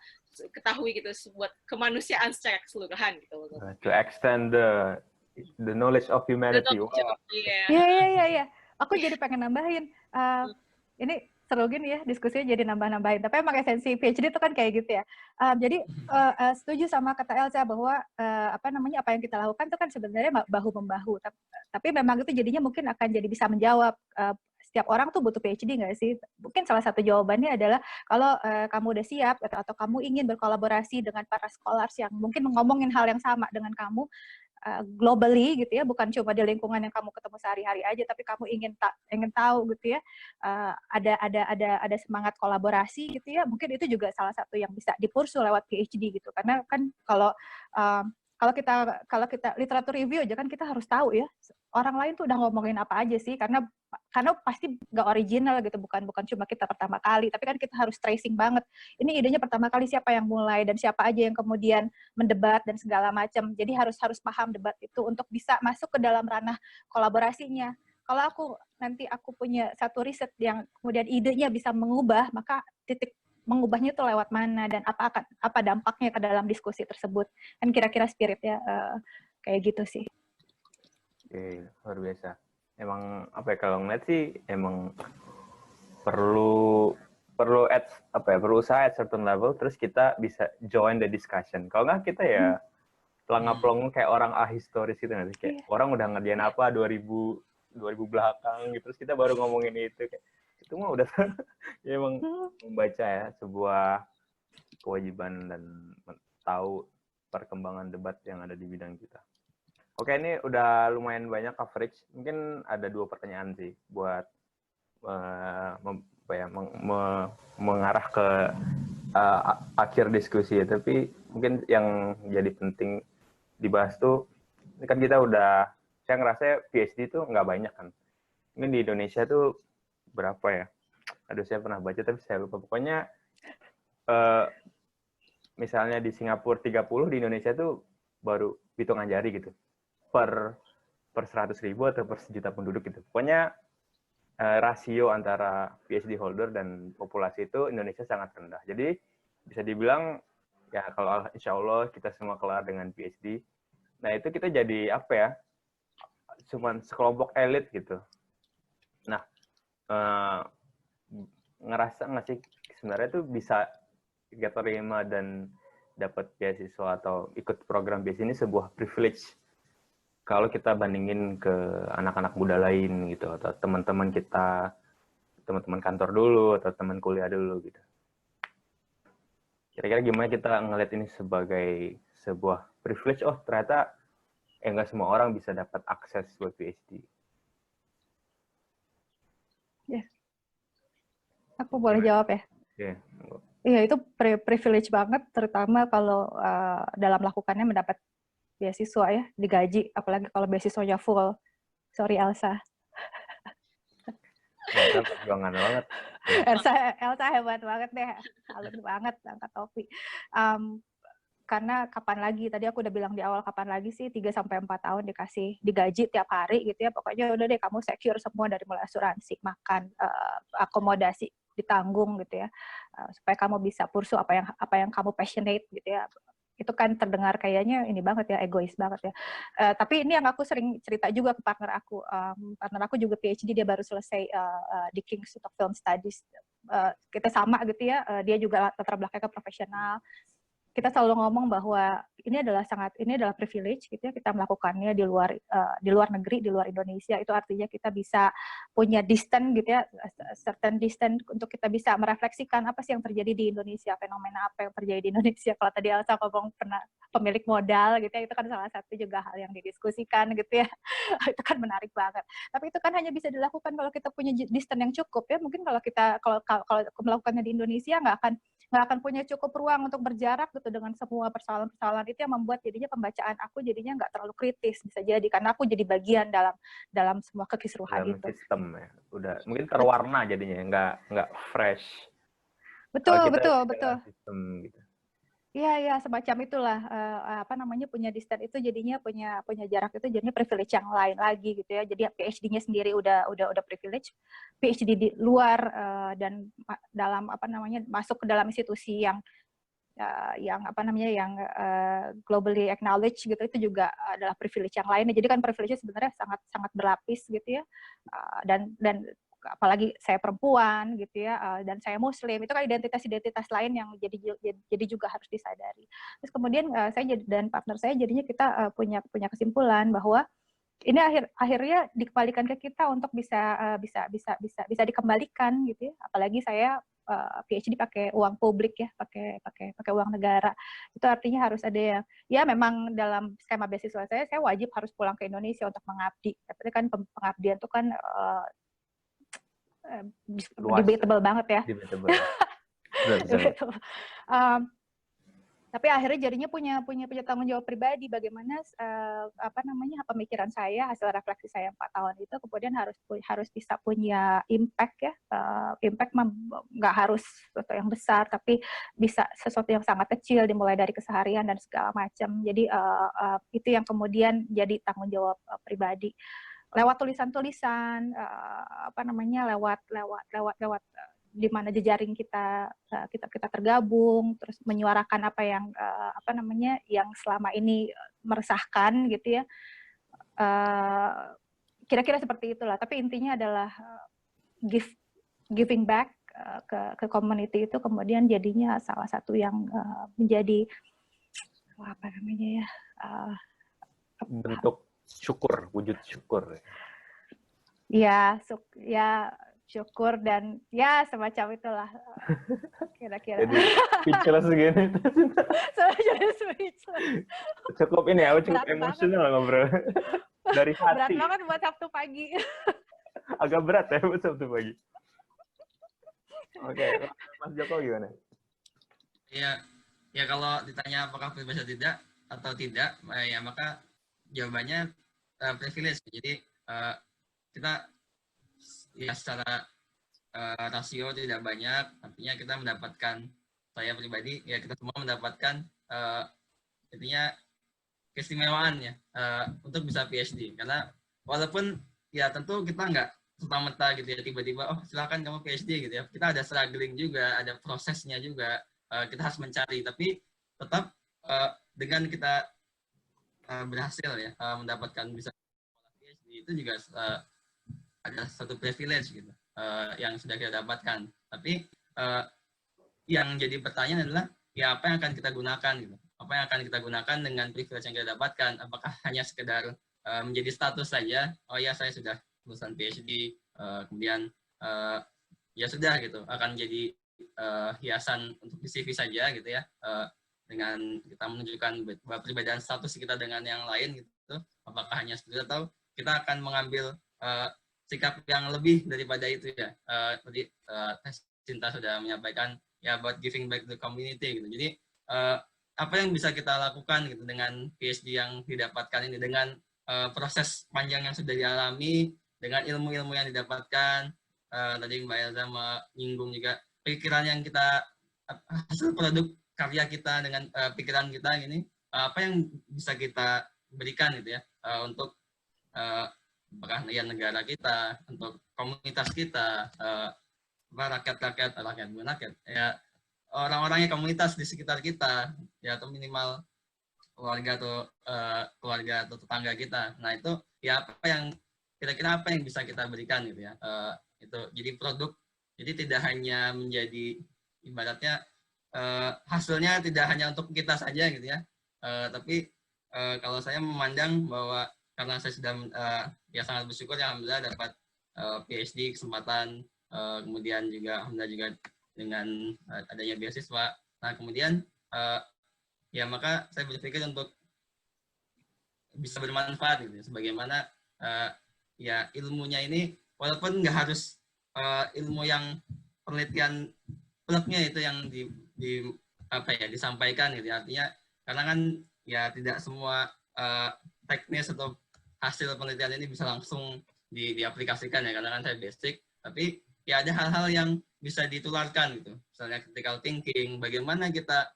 Speaker 3: ketahui gitu buat kemanusiaan secara keseluruhan gitu.
Speaker 1: To extend the knowledge of humanity.
Speaker 2: Iya. Aku jadi pengen nambahin. Ini seru gini ya diskusinya, jadi nambah-nambahin. Tapi emang esensi PhD itu kan kayak gitu ya. Jadi setuju sama kata Elsa bahwa apa yang kita lakukan itu kan sebenarnya bahu membahu. Tapi memang itu jadinya mungkin akan jadi bisa menjawab setiap orang tuh butuh PhD nggak sih? Mungkin salah satu jawabannya adalah kalau kamu udah siap atau kamu ingin berkolaborasi dengan para scholars yang mungkin ngomongin hal yang sama dengan kamu, globally gitu ya, bukan cuma di lingkungan yang kamu ketemu sehari-hari aja, tapi kamu ingin tahu gitu ya, ada semangat kolaborasi gitu ya, mungkin itu juga salah satu yang bisa dipursu lewat PhD gitu. Karena kan kalau kita literatur review aja kan kita harus tahu ya orang lain tuh udah ngomongin apa aja sih, karena pasti nggak original gitu, bukan cuma kita pertama kali, tapi kan kita harus tracing banget. Ini idenya pertama kali siapa yang mulai dan siapa aja yang kemudian mendebat dan segala macam. Jadi harus paham debat itu untuk bisa masuk ke dalam ranah kolaborasinya. Kalau aku punya satu riset yang kemudian idenya bisa mengubah, maka titik mengubahnya itu lewat mana dan apa dampaknya ke dalam diskusi tersebut. Kan kira-kira spiritnya kayak gitu sih.
Speaker 1: Oke, luar biasa. Emang apa ya, kalau ngeliat sih emang perlu usaha at certain level, terus kita bisa join the discussion. Kalau nggak kita ya pelangap-pelongo kayak orang ahistoris gitu nanti, kayak orang udah ngerjain apa 2000 belakang gitu, terus kita baru ngomongin itu, kayak itu mah udah ya emang membaca ya sebuah kewajiban dan tahu perkembangan debat yang ada di bidang kita. Oke, ini udah lumayan banyak coverage. Mungkin ada 2 pertanyaan sih buat mengarah ke akhir diskusi ya. Tapi mungkin yang jadi penting dibahas tuh, ini kan kita saya ngerasa PhD tuh nggak banyak kan. Ini di Indonesia tuh berapa ya? Aduh, saya pernah baca tapi saya lupa. Pokoknya misalnya di Singapura 30, di Indonesia tuh baru hitungan jari gitu. Per 100.000 atau per 1 juta penduduk gitu. Pokoknya rasio antara PhD holder dan populasi itu Indonesia sangat rendah. Jadi bisa dibilang ya kalau insya Allah kita semua kelar dengan PhD, nah itu kita jadi apa ya? Cuman sekelompok elit gitu. Nah, ngerasa nggak sih sebenarnya tuh bisa kita terima dan dapat beasiswa atau ikut program beasiswa ini sebuah privilege kalau kita bandingin ke anak-anak muda lain gitu, atau teman-teman kita, teman-teman kantor dulu atau teman kuliah dulu gitu. Kira-kira gimana kita ngeliat ini sebagai sebuah privilege? Oh, ternyata nggak semua orang bisa dapat akses buat PhD.
Speaker 2: Aku boleh jawab ya?
Speaker 1: Iya.
Speaker 2: Iya, itu privilege banget, terutama kalau dalam lakukannya mendapat beasiswa ya, digaji, apalagi kalau beasiswanya full. Sorry Elsa.
Speaker 1: Elsa perjuangan banget.
Speaker 2: Elsa hebat banget deh, alun banget angkat topi. Karena kapan lagi, tadi aku udah bilang di awal, kapan lagi sih 3-4 tahun dikasih digaji tiap hari gitu ya, pokoknya udah deh kamu secure semua dari mulai asuransi, makan, akomodasi ditanggung gitu ya, supaya kamu bisa pursue apa yang kamu passionate gitu ya. Itu kan terdengar kayaknya ini banget ya, egois banget ya. Tapi ini yang aku sering cerita juga ke partner aku. Partner aku juga PhD, dia baru selesai di King's School of Film Studies. Kita sama gitu ya, dia juga latar belakangnya profesional. Kita selalu ngomong bahwa ini adalah privilege gitu ya, kita melakukannya di luar negeri, di luar Indonesia. Itu artinya kita bisa punya distance gitu ya, certain distance untuk kita bisa merefleksikan apa sih yang terjadi di Indonesia, fenomena apa yang terjadi di Indonesia. Kalau tadi Elsa ngomong pernah pemilik modal gitu ya, itu kan salah satu juga hal yang didiskusikan gitu ya. Itu kan menarik banget. Tapi itu kan hanya bisa dilakukan kalau kita punya distance yang cukup ya. Mungkin kalau melakukannya di Indonesia nggak akan punya cukup ruang untuk berjarak gitu dengan semua persoalan-persoalan itu, yang membuat jadinya pembacaan aku jadinya nggak terlalu kritis, bisa jadi karena aku jadi bagian dalam semua kekisruhan itu.
Speaker 1: Sistem ya, udah mungkin terwarna jadinya, nggak fresh.
Speaker 2: Betul.
Speaker 1: Sistem gitu.
Speaker 2: Iya, semacam itulah, punya distance itu jadinya punya jarak itu jadinya privilege yang lain lagi gitu ya. Jadi PhD-nya sendiri udah privilege, PhD di luar dan dalam masuk ke dalam institusi yang globally acknowledged gitu, itu juga adalah privilege yang lainnya. Jadi kan privilege sebenarnya sangat sangat berlapis gitu ya, dan apalagi saya perempuan gitu ya, dan saya Muslim, itu kan identitas lain yang jadi juga harus disadari. Terus kemudian saya dan partner saya jadinya kita punya kesimpulan bahwa ini akhirnya dikembalikan ke kita untuk bisa dikembalikan gitu ya. Apalagi saya PhD pakai uang publik ya, pakai uang negara. Itu artinya harus ada ya memang dalam skema beasiswa saya wajib harus pulang ke Indonesia untuk mengabdi. Tapi kan pengabdian itu kan debatable banget ya.
Speaker 1: Debatable.
Speaker 2: Tapi akhirnya jadinya punya tanggung jawab pribadi, bagaimana pemikiran saya, hasil refleksi saya 4 tahun itu kemudian harus bisa punya impact ya. Impact nggak harus sesuatu yang besar, tapi bisa sesuatu yang sangat kecil, dimulai dari keseharian dan segala macam. Jadi itu yang kemudian jadi tanggung jawab pribadi. Lewat tulisan-tulisan, lewat di mana jejaring kita tergabung, terus menyuarakan apa yang yang selama ini meresahkan gitu ya. Kira-kira seperti itulah. Tapi intinya adalah giving back ke community itu kemudian jadinya salah satu yang menjadi
Speaker 1: bentuk syukur, wujud syukur.
Speaker 2: Ya, syukur dan ya semacam itulah kira-kira.
Speaker 1: Jadi speechless gini.
Speaker 2: Jadi speechless.
Speaker 1: Cukup ini ya, cukup emosional ngobrol. Dari hati.
Speaker 2: Berat banget buat Sabtu pagi.
Speaker 1: Agak berat ya buat Sabtu pagi. Oke, Mas Joko gimana?
Speaker 4: Ya kalau ditanya apakah privilege atau tidak, ya maka jawabannya privilege. Jadi kita ya secara rasio tidak banyak, artinya kita mendapatkan, saya pribadi ya kita semua mendapatkan artinya keistimewaan ya untuk bisa PhD, karena walaupun ya tentu kita nggak serta-merta gitu ya tiba-tiba oh silakan kamu PhD gitu ya, kita ada struggling juga, ada prosesnya juga, kita harus mencari, tapi tetap dengan kita berhasil ya mendapatkan bisa PhD itu juga ada satu privilege gitu yang sudah kita dapatkan. Tapi yang jadi pertanyaan adalah ya apa yang akan kita gunakan gitu, apa yang akan kita gunakan dengan privilege yang kita dapatkan. Apakah hanya sekedar menjadi status saja, oh ya saya sudah lulusan PhD, kemudian ya sudah gitu, akan jadi hiasan untuk di CV saja gitu ya, dengan kita menunjukkan bahwa perbedaan status kita dengan yang lain gitu, apakah hanya seperti itu atau kita akan mengambil sikap yang lebih daripada itu ya. Tadi Cinta sudah menyampaikan ya about giving back to the community gitu. Jadi apa yang bisa kita lakukan gitu dengan PhD yang didapatkan ini, dengan proses panjang yang sudah dialami, dengan ilmu-ilmu yang didapatkan. Tadi Mbak Elza menyinggung juga pikiran yang kita, hasil produk karya kita dengan pikiran kita ini, apa yang bisa kita berikan gitu ya, untuk apakah ya negara kita, untuk komunitas kita, rakyat ya, orang-orangnya, komunitas di sekitar kita ya, atau minimal keluarga atau tetangga kita. Nah itu ya kira-kira apa yang bisa kita berikan gitu ya, itu jadi produk, jadi tidak hanya menjadi ibaratnya hasilnya tidak hanya untuk kita saja gitu ya, tapi kalau saya memandang bahwa karena saya sudah ya sangat bersyukur ya, alhamdulillah dapat PhD kesempatan, kemudian juga alhamdulillah juga dengan adanya beasiswa. Nah kemudian ya maka saya berpikir untuk bisa bermanfaat gitu, sebagaimana ya ilmunya ini walaupun nggak harus ilmu yang penelitian plugnya itu yang disampaikan gitu, artinya karena kan ya tidak semua teknis atau hasil penelitian ini bisa langsung diaplikasikan ya, karena kan saya basic, tapi ya ada hal-hal yang bisa ditularkan gitu, misalnya critical thinking, bagaimana kita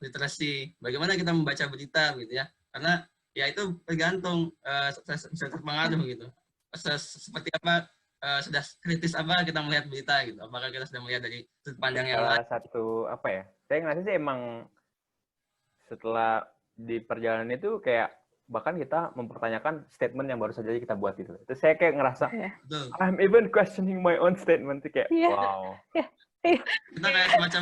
Speaker 4: literasi, bagaimana kita membaca berita gitu ya, karena ya itu tergantung bisa terpengaruh gitu, seperti apa, sudah kritis apa kita melihat berita gitu, apakah kita sudah melihat dari sudut pandang yang lain.
Speaker 1: Salah satu saya ngerasa sih emang setelah di perjalanan itu kayak bahkan kita mempertanyakan statement yang baru saja kita buat gitu. Terus saya kayak ngerasa I'm even questioning my own statement, kayak wow.
Speaker 4: Kita kayak semacam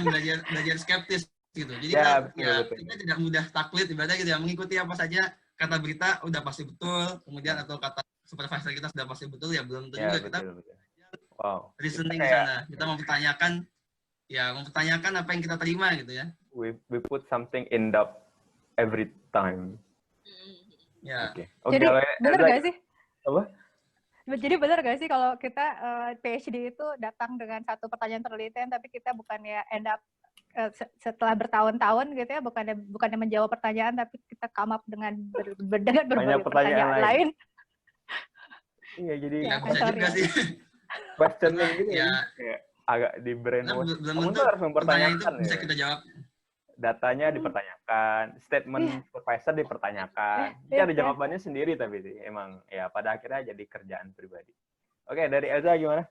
Speaker 4: belajar skeptis gitu. Jadi betul. Kita tidak mudah taklid, ibaratnya gitu ya, mengikuti apa saja kata berita udah pasti betul, kemudian atau kata supervisor kita sudah pasti betul, ya belum tentu juga. Kita reasoning di sana. Kita mempertanyakan apa yang kita terima gitu ya.
Speaker 1: We put something in doubt every time.
Speaker 4: Ya.
Speaker 1: Okay.
Speaker 2: Jadi benar nggak sih?
Speaker 1: Apa?
Speaker 2: Jadi benar nggak sih kalau kita PhD itu datang dengan satu pertanyaan penelitian, tapi kita bukannya end up setelah bertahun-tahun gitu ya, bukannya menjawab pertanyaan, tapi kita come up dengan berbagai pertanyaan lain.
Speaker 1: Iya, jadi
Speaker 4: bisa juga sih.
Speaker 1: Questioning gitu ya. Kayak agak di brainwash. Kamu tuh harus mempertanyakan
Speaker 4: bisa kita jawab.
Speaker 1: Datanya dipertanyakan, statement supervisor dipertanyakan. Jadi ada jawabannya sendiri, tapi sih emang ya pada akhirnya jadi kerjaan pribadi. Oke, dari Elza gimana?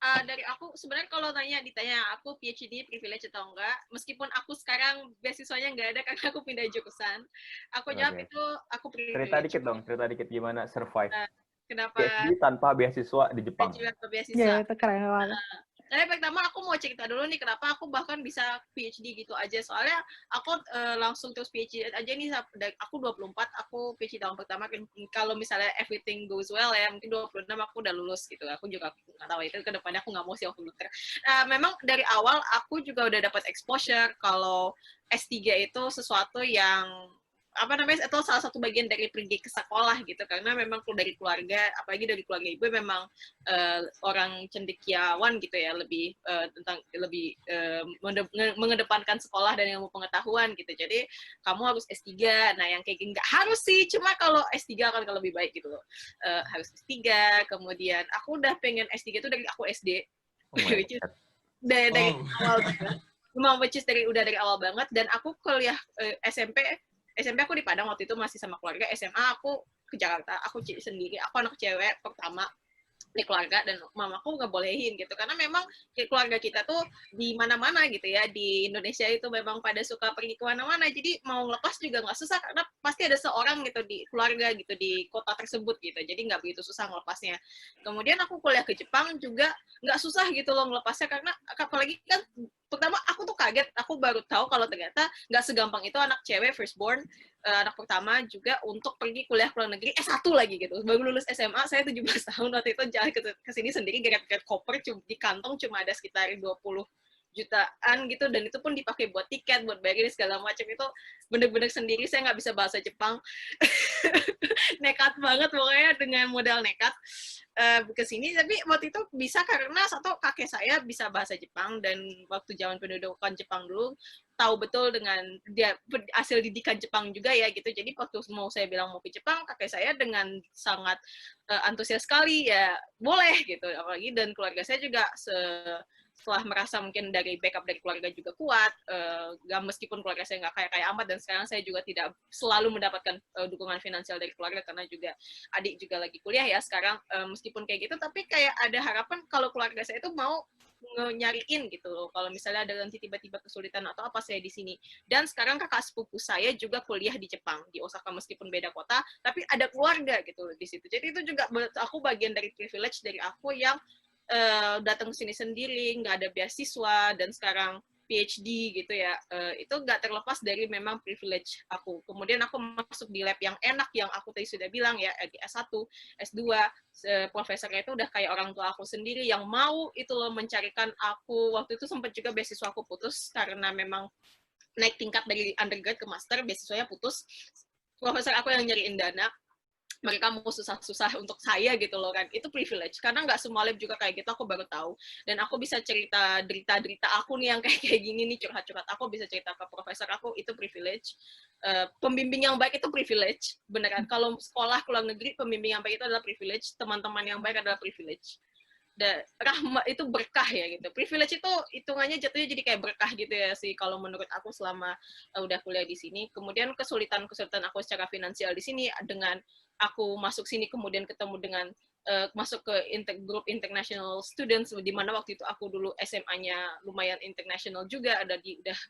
Speaker 3: Dari aku sebenarnya kalau ditanya aku PhD privilege atau enggak, meskipun aku sekarang beasiswanya nggak ada karena aku pindah jurusan, aku jawab itu aku privilege.
Speaker 1: Cerita dikit gimana survive
Speaker 3: kenapa
Speaker 1: PhD tanpa beasiswa di Jepang.
Speaker 2: Ya, itu keren banget.
Speaker 3: Tapi pertama aku mau cerita dulu nih kenapa aku bahkan bisa PhD gitu aja. Soalnya aku langsung terus PhD aja nih, aku 24, aku PhD tahun pertama. Kalau misalnya everything goes well ya, mungkin 26 aku udah lulus gitu. Aku juga nggak tahu itu ke depannya, aku nggak mau sih waktu dokter. Memang dari awal aku juga udah dapat exposure kalau S3 itu sesuatu yang itu salah satu bagian dari pergi ke sekolah gitu, karena memang dari keluarga, apalagi dari keluarga ibu memang orang cendekiawan gitu ya, lebih mengedepankan sekolah dan ilmu pengetahuan gitu. Jadi kamu harus S3. Nah yang kayak gini nggak harus sih, cuma kalau S3 akan lebih baik gitu loh. Harus S3, kemudian aku udah pengen S3 itu dari aku SD. Dari awal banget. Memang dari awal banget, dan aku kuliah SMP aku di Padang waktu itu masih sama keluarga. SMA aku ke Jakarta, aku sendiri, aku anak cewek pertama di keluarga, dan mamaku nggak bolehin gitu, karena memang keluarga kita tuh di mana-mana gitu ya, di Indonesia itu memang pada suka pergi ke mana-mana, jadi mau ngelepas juga nggak susah, karena pasti ada seorang gitu di keluarga gitu di kota tersebut gitu, jadi nggak begitu susah ngelepasnya. Kemudian aku kuliah ke Jepang juga nggak susah gitu loh ngelepasnya, karena apalagi kan pertama aku tuh kaget, aku baru tahu kalau ternyata nggak segampang itu anak cewek firstborn, anak pertama juga untuk pergi kuliah ke luar negeri, S1 lagi gitu. Baru lulus SMA, saya 17 tahun waktu itu jalan ke sini sendiri, geret-geret koper, di kantong cuma ada sekitar 20 jutaan gitu, dan itu pun dipakai buat tiket, buat bayarin segala macam. Itu bener-bener sendiri, saya nggak bisa bahasa Jepang. Nekat banget pokoknya, dengan modal nekat ke sini. Tapi waktu itu bisa karena satu, kakek saya bisa bahasa Jepang, dan waktu zaman pendudukan Jepang dulu tahu betul dengan dia hasil didikan Jepang juga ya gitu. Jadi waktu mau saya bilang mau ke Jepang, kakek saya dengan sangat antusias sekali, ya boleh gitu. Apalagi dan keluarga saya juga setelah merasa mungkin dari backup dari keluarga juga kuat, meskipun keluarga saya nggak kaya-kaya amat, dan sekarang saya juga tidak selalu mendapatkan dukungan finansial dari keluarga karena juga adik juga lagi kuliah ya sekarang, meskipun kayak gitu, tapi kayak ada harapan kalau keluarga saya itu mau nyariin gitu loh, kalau misalnya ada nanti tiba-tiba kesulitan atau apa, saya di sini. Dan sekarang kakak sepupu saya juga kuliah di Jepang, di Osaka, meskipun beda kota, tapi ada keluarga gitu loh di situ. Jadi itu juga menurut aku bagian dari privilege dari aku yang datang ke sini sendiri, nggak ada beasiswa, dan sekarang PhD gitu ya, itu nggak terlepas dari memang privilege aku. Kemudian aku masuk di lab yang enak, yang aku tadi sudah bilang ya, di S1, S2, profesornya itu udah kayak orang tua aku sendiri, yang mau itu loh mencarikan aku. Waktu itu sempat juga beasiswa aku putus, karena memang naik tingkat dari undergrad ke master, beasiswanya putus. Profesor aku yang nyariin dana, mereka mau susah-susah untuk saya gitu loh kan. Itu privilege, karena nggak semua lab juga kayak gitu, aku baru tahu. Dan aku bisa cerita derita-derita aku nih yang kayak gini nih, curhat-curhat aku bisa cerita ke profesor aku, itu privilege. Pembimbing yang baik itu privilege, beneran. Kalau sekolah ke luar negeri, pembimbing yang baik itu adalah privilege, teman-teman yang baik adalah privilege. Rahmat itu berkah ya gitu. Privilege itu hitungannya jatuhnya jadi kayak berkah gitu ya sih kalau menurut aku selama udah kuliah di sini. Kemudian kesulitan aku secara finansial di sini dengan aku masuk sini, kemudian ketemu dengan masuk ke grup international students, di mana waktu itu aku dulu SMA-nya lumayan international juga, udah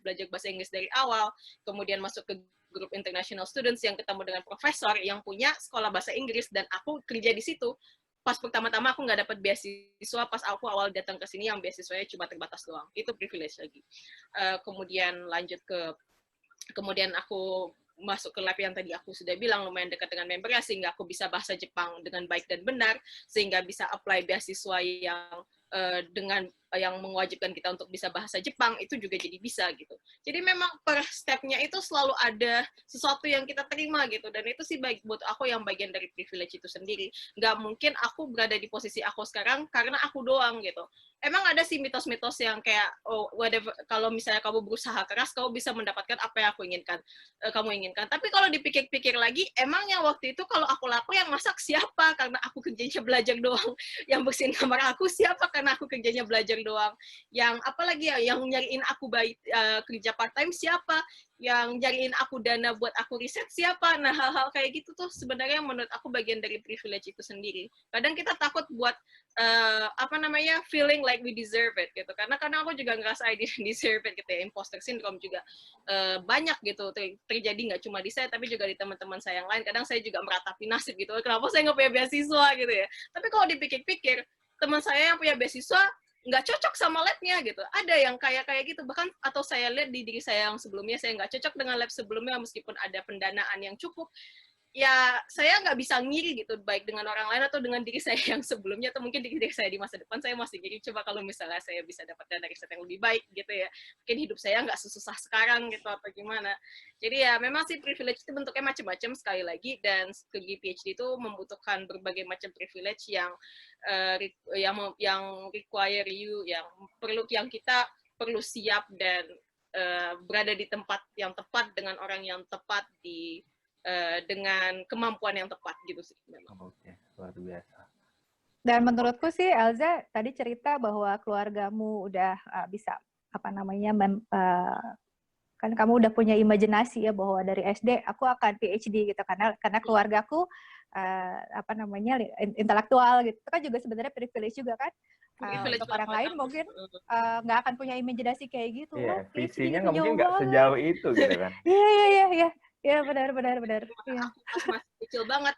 Speaker 3: belajar bahasa Inggris dari awal, kemudian masuk ke grup international students yang ketemu dengan profesor yang punya sekolah bahasa Inggris, dan aku kerja di situ. Pas pertama-tama aku nggak dapat beasiswa, pas aku awal datang ke sini yang beasiswanya cuma terbatas doang. Itu privilege lagi. Kemudian aku masuk ke lab yang tadi aku sudah bilang lumayan dekat dengan membernya, sehingga aku bisa bahasa Jepang dengan baik dan benar, sehingga bisa apply beasiswa yang yang mewajibkan kita untuk bisa bahasa Jepang, itu juga jadi bisa gitu. Jadi memang per step-nya itu selalu ada sesuatu yang kita terima gitu, dan itu sih buat aku yang bagian dari privilege itu sendiri. Nggak mungkin aku berada di posisi aku sekarang karena aku doang gitu. Emang ada sih mitos-mitos yang kayak, oh whatever, kalau misalnya kamu berusaha keras, kamu bisa mendapatkan apa yang kamu inginkan. Tapi kalau dipikir-pikir lagi, emangnya waktu itu kalau aku lapar yang masak siapa? Karena aku kerjanya belajar doang. Yang bersihin kamar aku siapa? Karena aku kerjanya belajar doang. Yang apalagi ya, yang nyariin aku kerja part time siapa? Yang nyariin aku dana buat aku riset siapa? Nah, hal-hal kayak gitu tuh sebenarnya menurut aku bagian dari privilege itu sendiri. Kadang kita takut buat feeling like we deserve it gitu, karena aku juga ngerasa I didn't deserve it gitu ya. Imposter syndrome juga banyak gitu terjadi, nggak cuma di saya tapi juga di teman-teman saya yang lain. Kadang saya juga meratapi nasib gitu, kenapa saya nggak punya beasiswa gitu ya. Tapi kalau dipikir-pikir, teman saya yang punya beasiswa nggak cocok sama labnya gitu, ada yang kayak gitu bahkan, atau saya lihat di diri saya yang sebelumnya, saya nggak cocok dengan lab sebelumnya meskipun ada pendanaan yang cukup. Ya saya nggak bisa ngiri gitu, baik dengan orang lain atau dengan diri saya yang sebelumnya, atau mungkin diri saya di masa depan saya masih ngiri, coba kalau misalnya saya bisa dapat dana riset yang lebih baik gitu ya, mungkin hidup saya nggak sesusah sekarang gitu atau gimana. Jadi ya memang sih privilege itu bentuknya macam-macam sekali lagi, dan studi PhD itu membutuhkan berbagai macam privilege yang require you, yang kita perlu siap dan berada di tempat yang tepat dengan orang yang tepat dengan kemampuan yang tepat gitu sih memang.
Speaker 1: Oke, luar biasa.
Speaker 2: Dan menurutku sih Elza tadi cerita bahwa keluargamu udah bisa kan kamu udah punya imajinasi ya bahwa dari SD aku akan PhD gitu, karena keluargaku intelektual gitu. Itu kan juga sebenarnya privilege juga kan. Untuk orang lain mungkin nggak akan punya imajinasi kayak gitu.
Speaker 1: Iya, visinya
Speaker 2: gitu
Speaker 1: mungkin nggak sejauh itu gitu kan.
Speaker 2: Iya, benar.
Speaker 3: Iya. Aku pas masih kecil banget,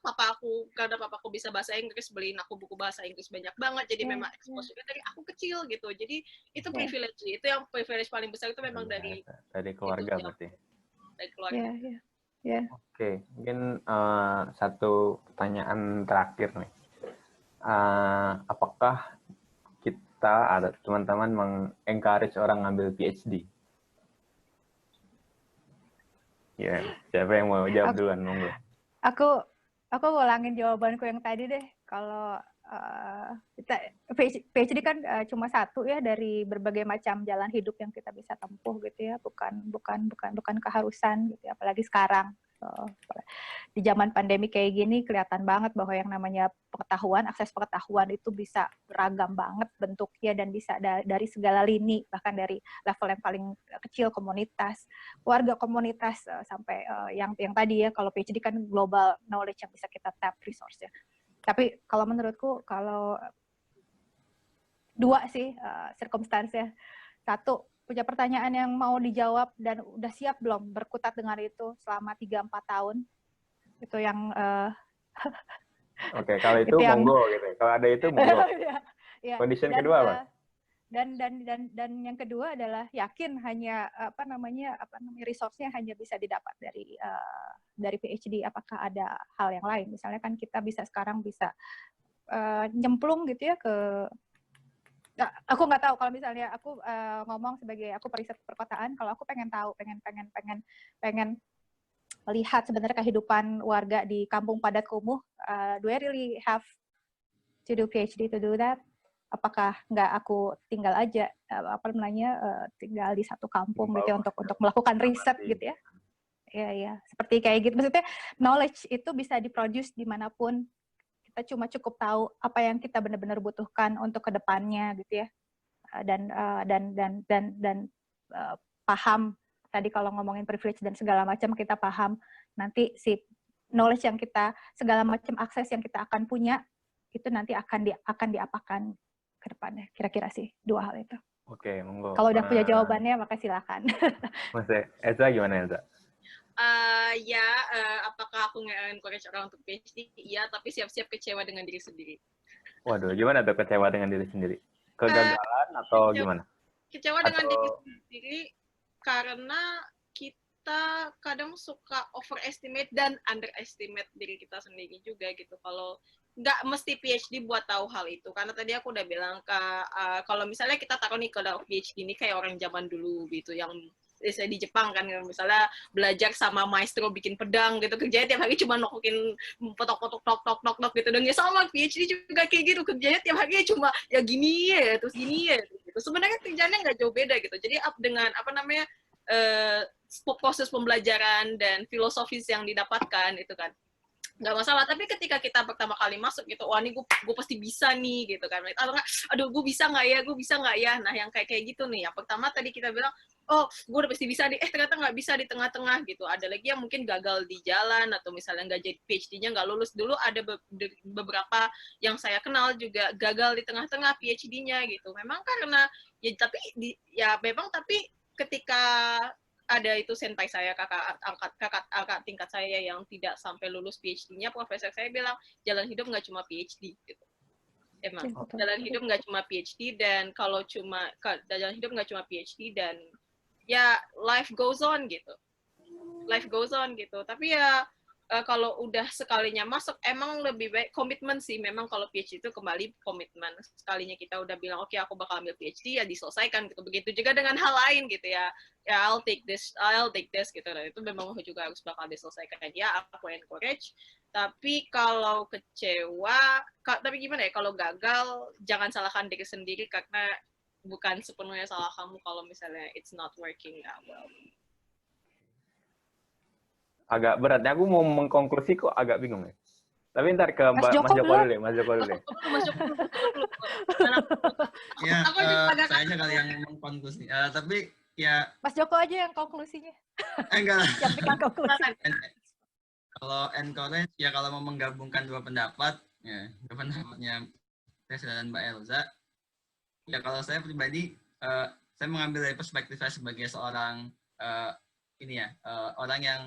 Speaker 3: karena papaku bisa bahasa Inggris, beliin aku buku bahasa Inggris banyak banget, jadi memang exposure dari aku kecil gitu. Jadi itu privilege, itu yang privilege paling besar itu memang dari
Speaker 1: keluarga berarti.
Speaker 3: Dari keluarga.
Speaker 2: Iya.
Speaker 1: Oke, mungkin satu pertanyaan terakhir nih. Apakah kita ada teman-teman meng-encourage orang ngambil PhD? Ya, siapa yang mau jawab duluan, monggo.
Speaker 2: Aku ulangin jawabanku yang tadi deh. Kalau kita PhD kan cuma satu ya dari berbagai macam jalan hidup yang kita bisa tempuh gitu ya, bukan keharusan gitu ya, apalagi sekarang. Di zaman pandemi kayak gini kelihatan banget bahwa yang namanya pengetahuan, akses pengetahuan itu bisa beragam banget bentuknya dan bisa dari segala lini, bahkan dari level yang paling kecil komunitas, warga komunitas sampai yang tadi ya, kalau PhD kan global knowledge yang bisa kita tap resource ya. Tapi kalau menurutku kalau dua sih circumstance ya. Satu, punya pertanyaan yang mau dijawab dan udah siap belum berkutat dengan itu selama 3-4 tahun. Itu yang
Speaker 1: Oke, kalau itu
Speaker 2: yang,
Speaker 1: monggo gitu. Kalau ada itu monggo.
Speaker 2: ya,
Speaker 1: Condition kedua apa?
Speaker 2: Dan yang kedua adalah yakin hanya resource-nya hanya bisa didapat dari PhD. Apakah ada hal yang lain? Misalnya kan kita sekarang bisa nyemplung gitu ya ke. Aku nggak tahu kalau misalnya aku ngomong sebagai aku periset perkotaan, kalau aku pengen tahu, pengen melihat sebenarnya kehidupan warga di kampung padat kumuh, do I really have to do PhD to do that? Apakah nggak aku tinggal aja tinggal di satu kampung gitu ya, untuk melakukan riset gitu ya? Ya, seperti kayak gitu. Maksudnya knowledge itu bisa diproduce dimanapun. Kita cuma cukup tahu apa yang kita benar-benar butuhkan untuk kedepannya gitu ya, dan paham tadi kalau ngomongin privilege dan segala macam, kita paham nanti si knowledge yang kita segala macam akses yang kita akan punya itu nanti akan diapakan ke depannya. Kira-kira sih dua hal itu.
Speaker 1: Oke, monggo.
Speaker 2: Kalau udah punya jawabannya maka silakan.
Speaker 1: Mas Elza gimana, Elza?
Speaker 3: Apakah aku nge-encourage orang untuk PhD? Iya, tapi siap-siap kecewa dengan diri sendiri.
Speaker 1: Waduh, gimana tuh kecewa dengan diri sendiri? Kegagalan atau gimana?
Speaker 3: Kecewa dengan diri sendiri karena kita kadang suka overestimate dan underestimate diri kita sendiri juga gitu. Kalau nggak mesti PhD buat tahu hal itu, karena tadi aku udah bilang kalau misalnya kita taruh nih kalau PhD ini kayak orang zaman dulu gitu, yang saya di Jepang kan, misalnya belajar sama maestro bikin pedang gitu, kerjanya tiap hari cuma nokokin potok-potok tok gitu. Dan ya sama PhD juga kayak gitu, kerjanya tiap hari cuma ya gini ya, terus gini ya gitu. Sebenarnya kerjanya nggak jauh beda gitu. Jadi dengan proses pembelajaran dan filosofis yang didapatkan itu kan nggak masalah. Tapi ketika kita pertama kali masuk gitu, wah ini gue pasti bisa nih gitu kan, atau nggak, aduh gue bisa nggak ya, nah yang kayak gitu nih. Yang pertama tadi kita bilang, oh gue udah pasti bisa nih, ternyata nggak bisa di tengah-tengah gitu. Ada lagi yang mungkin gagal di jalan, atau misalnya nggak jadi PhD-nya, nggak lulus. Dulu ada beberapa yang saya kenal juga gagal di tengah-tengah PhD-nya gitu. Memang karena tapi ketika ada itu senpai saya, kakak tingkat saya yang tidak sampai lulus PhD-nya, profesor saya bilang jalan hidup nggak cuma PhD gitu. Emang jalan hidup nggak cuma PhD, dan jalan hidup nggak cuma PhD, dan ya life goes on gitu. Tapi ya kalau udah sekalinya masuk, emang lebih baik komitmen sih. Memang kalau PhD itu kembali komitmen. Sekalinya kita udah bilang, oke, aku bakal ambil PhD, ya diselesaikan gitu. Begitu juga dengan hal lain gitu ya. Ya, I'll take this gitu. Dan itu memang juga harus bakal diselesaikan. Ya, aku encourage. Tapi kalau kecewa, tapi gimana ya, kalau gagal, jangan salahkan diri sendiri, karena bukan sepenuhnya salah kamu kalau misalnya it's not working well.
Speaker 1: Agak beratnya, aku mau mengkonklusi kok agak bingung ya. Tapi ntar ke Mas Joko dulu deh. Mas Joko dulu.
Speaker 4: Ya, saya aja kali yang mengkonklusi. Tapi ya.
Speaker 2: Mas Joko aja yang konklusinya.
Speaker 4: Enggak.
Speaker 2: Yang bikin konklusi.
Speaker 4: Kalau encourage, ya kalau mau menggabungkan dua pendapat, ya dua pendapatnya Tessa dan Mbak Elza. Ya kalau saya pribadi, saya mengambil dari perspektif saya sebagai seorang orang yang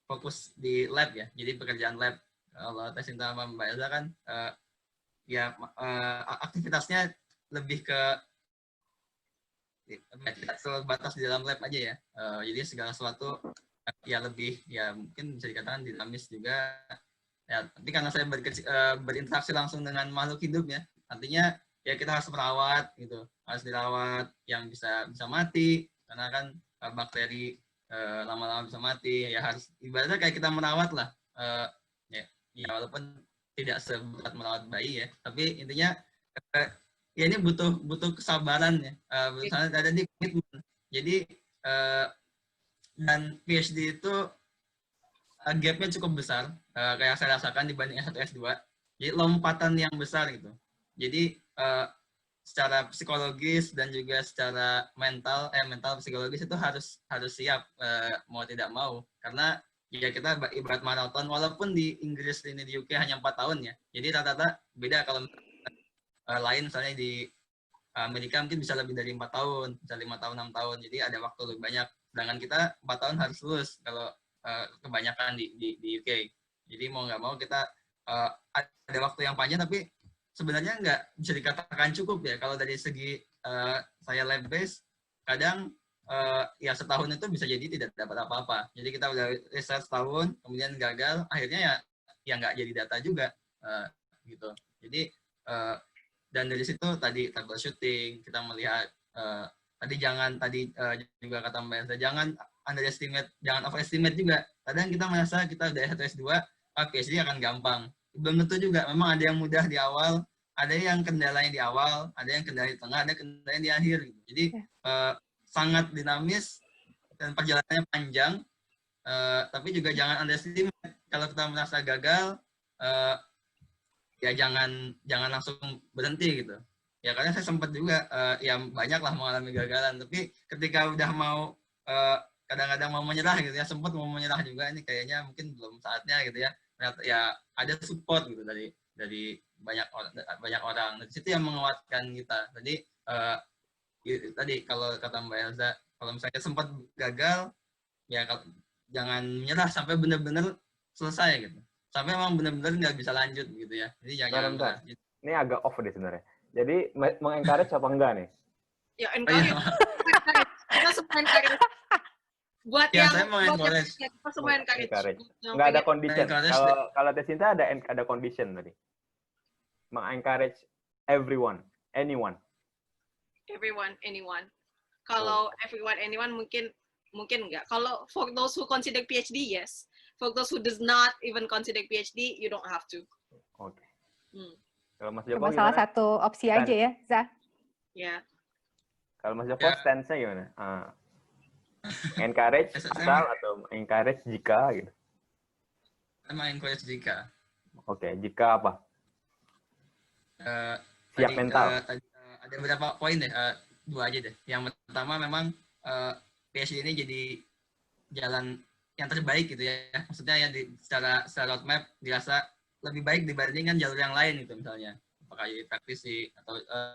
Speaker 4: fokus di lab ya, jadi pekerjaan lab. Kalau Tessa sama Mbak Elza kan aktivitasnya lebih ke tidak terbatas di dalam lab aja ya. Jadi segala sesuatu ya lebih ya mungkin bisa dikatakan dinamis juga. Ya, tapi karena saya berinteraksi langsung dengan makhluk hidup ya, artinya ya kita harus merawat gitu, harus dirawat, yang bisa mati karena kan bakteri lama-lama bisa mati, ya harus ibaratnya kayak kita merawat lah, ya walaupun tidak seberat merawat bayi ya, tapi intinya ya ini butuh kesabaran ya, misalnya ada di komitmen. Jadi dan PhD itu gapnya cukup besar, kayak saya rasakan dibanding S1 S2. Jadi lompatan yang besar gitu. Jadi secara psikologis dan juga secara mental psikologis itu harus siap, mau tidak mau, karena ya kita ibarat maraton, walaupun di Inggris ini di UK hanya 4 tahun ya. Jadi rata-rata beda kalau lain misalnya di Amerika mungkin bisa lebih dari 4 tahun, bisa 5 tahun, 6 tahun. Jadi ada waktu lebih banyak. Sedangkan kita 4 tahun harus lulus kalau kebanyakan di UK. Jadi mau nggak mau kita ada waktu yang panjang, tapi sebenarnya nggak bisa dikatakan cukup ya. Kalau dari segi saya lab base, kadang ya setahun itu bisa jadi tidak dapat apa-apa. Jadi kita udah riset setahun, kemudian gagal, akhirnya ya nggak jadi data juga gitu. Jadi dan dari situ tadi troubleshooting, kita melihat tadi juga kata Mbak Elsa, jangan underestimate, jangan overestimate juga. Kadang kita merasa kita udah S1 S2, PhD akan gampang. Belum tentu juga, memang ada yang mudah di awal, ada yang kendalanya di awal, ada yang kendala di tengah, ada kendalanya di akhir. Gitu. Jadi sangat dinamis dan perjalanannya panjang, tapi juga jangan underestimate. Kalau kita merasa gagal, ya jangan langsung berhenti gitu. Ya karena saya sempat juga ya banyak lah mengalami gagalan, tapi ketika udah mau kadang-kadang mau menyerah gitu ya, sempat mau menyerah juga, ini kayaknya mungkin belum saatnya gitu ya. Ya ada support gitu dari banyak orang. Dari situ yang menguatkan kita. Tadi kalau kata Mbak Elza, kalau misalnya sempat gagal, ya jangan menyerah sampai benar-benar selesai gitu. Sampai memang benar-benar nggak bisa lanjut gitu ya. Jadi jangan lanjut.
Speaker 1: Ini agak off deh sebenarnya. Jadi mengencourage apa enggak nih?
Speaker 3: Ya encourage. Kita semua encourage. Buat
Speaker 4: ya,
Speaker 3: yang
Speaker 4: saya mau encourage.
Speaker 3: Kita semua encourage.
Speaker 1: Nggak ada condition. Kalau Tesinta ada condition tadi. Mengencourage everyone, anyone.
Speaker 3: Everyone, anyone. Kalau everyone, anyone mungkin enggak. Kalau for those who consider PhD, yes. For those who does not even consider PhD, you don't have to.
Speaker 1: Oke. Kalau Mas Joko
Speaker 2: gimana? Salah satu opsi aja ya, Zah.
Speaker 3: Ya.
Speaker 1: Kalau Mas Joko stance-nya gimana? Encourage asal atau encourage jika gitu?
Speaker 4: Emang encourage jika.
Speaker 1: Oke, jika apa? Siap mental.
Speaker 4: Ada beberapa poin deh, 2 aja deh. Yang pertama memang PhD ini jadi jalan yang terbaik gitu ya. Maksudnya yang secara roadmap dirasa lebih baik dibandingkan jalur yang lain gitu misalnya. Apakah jadi praktisi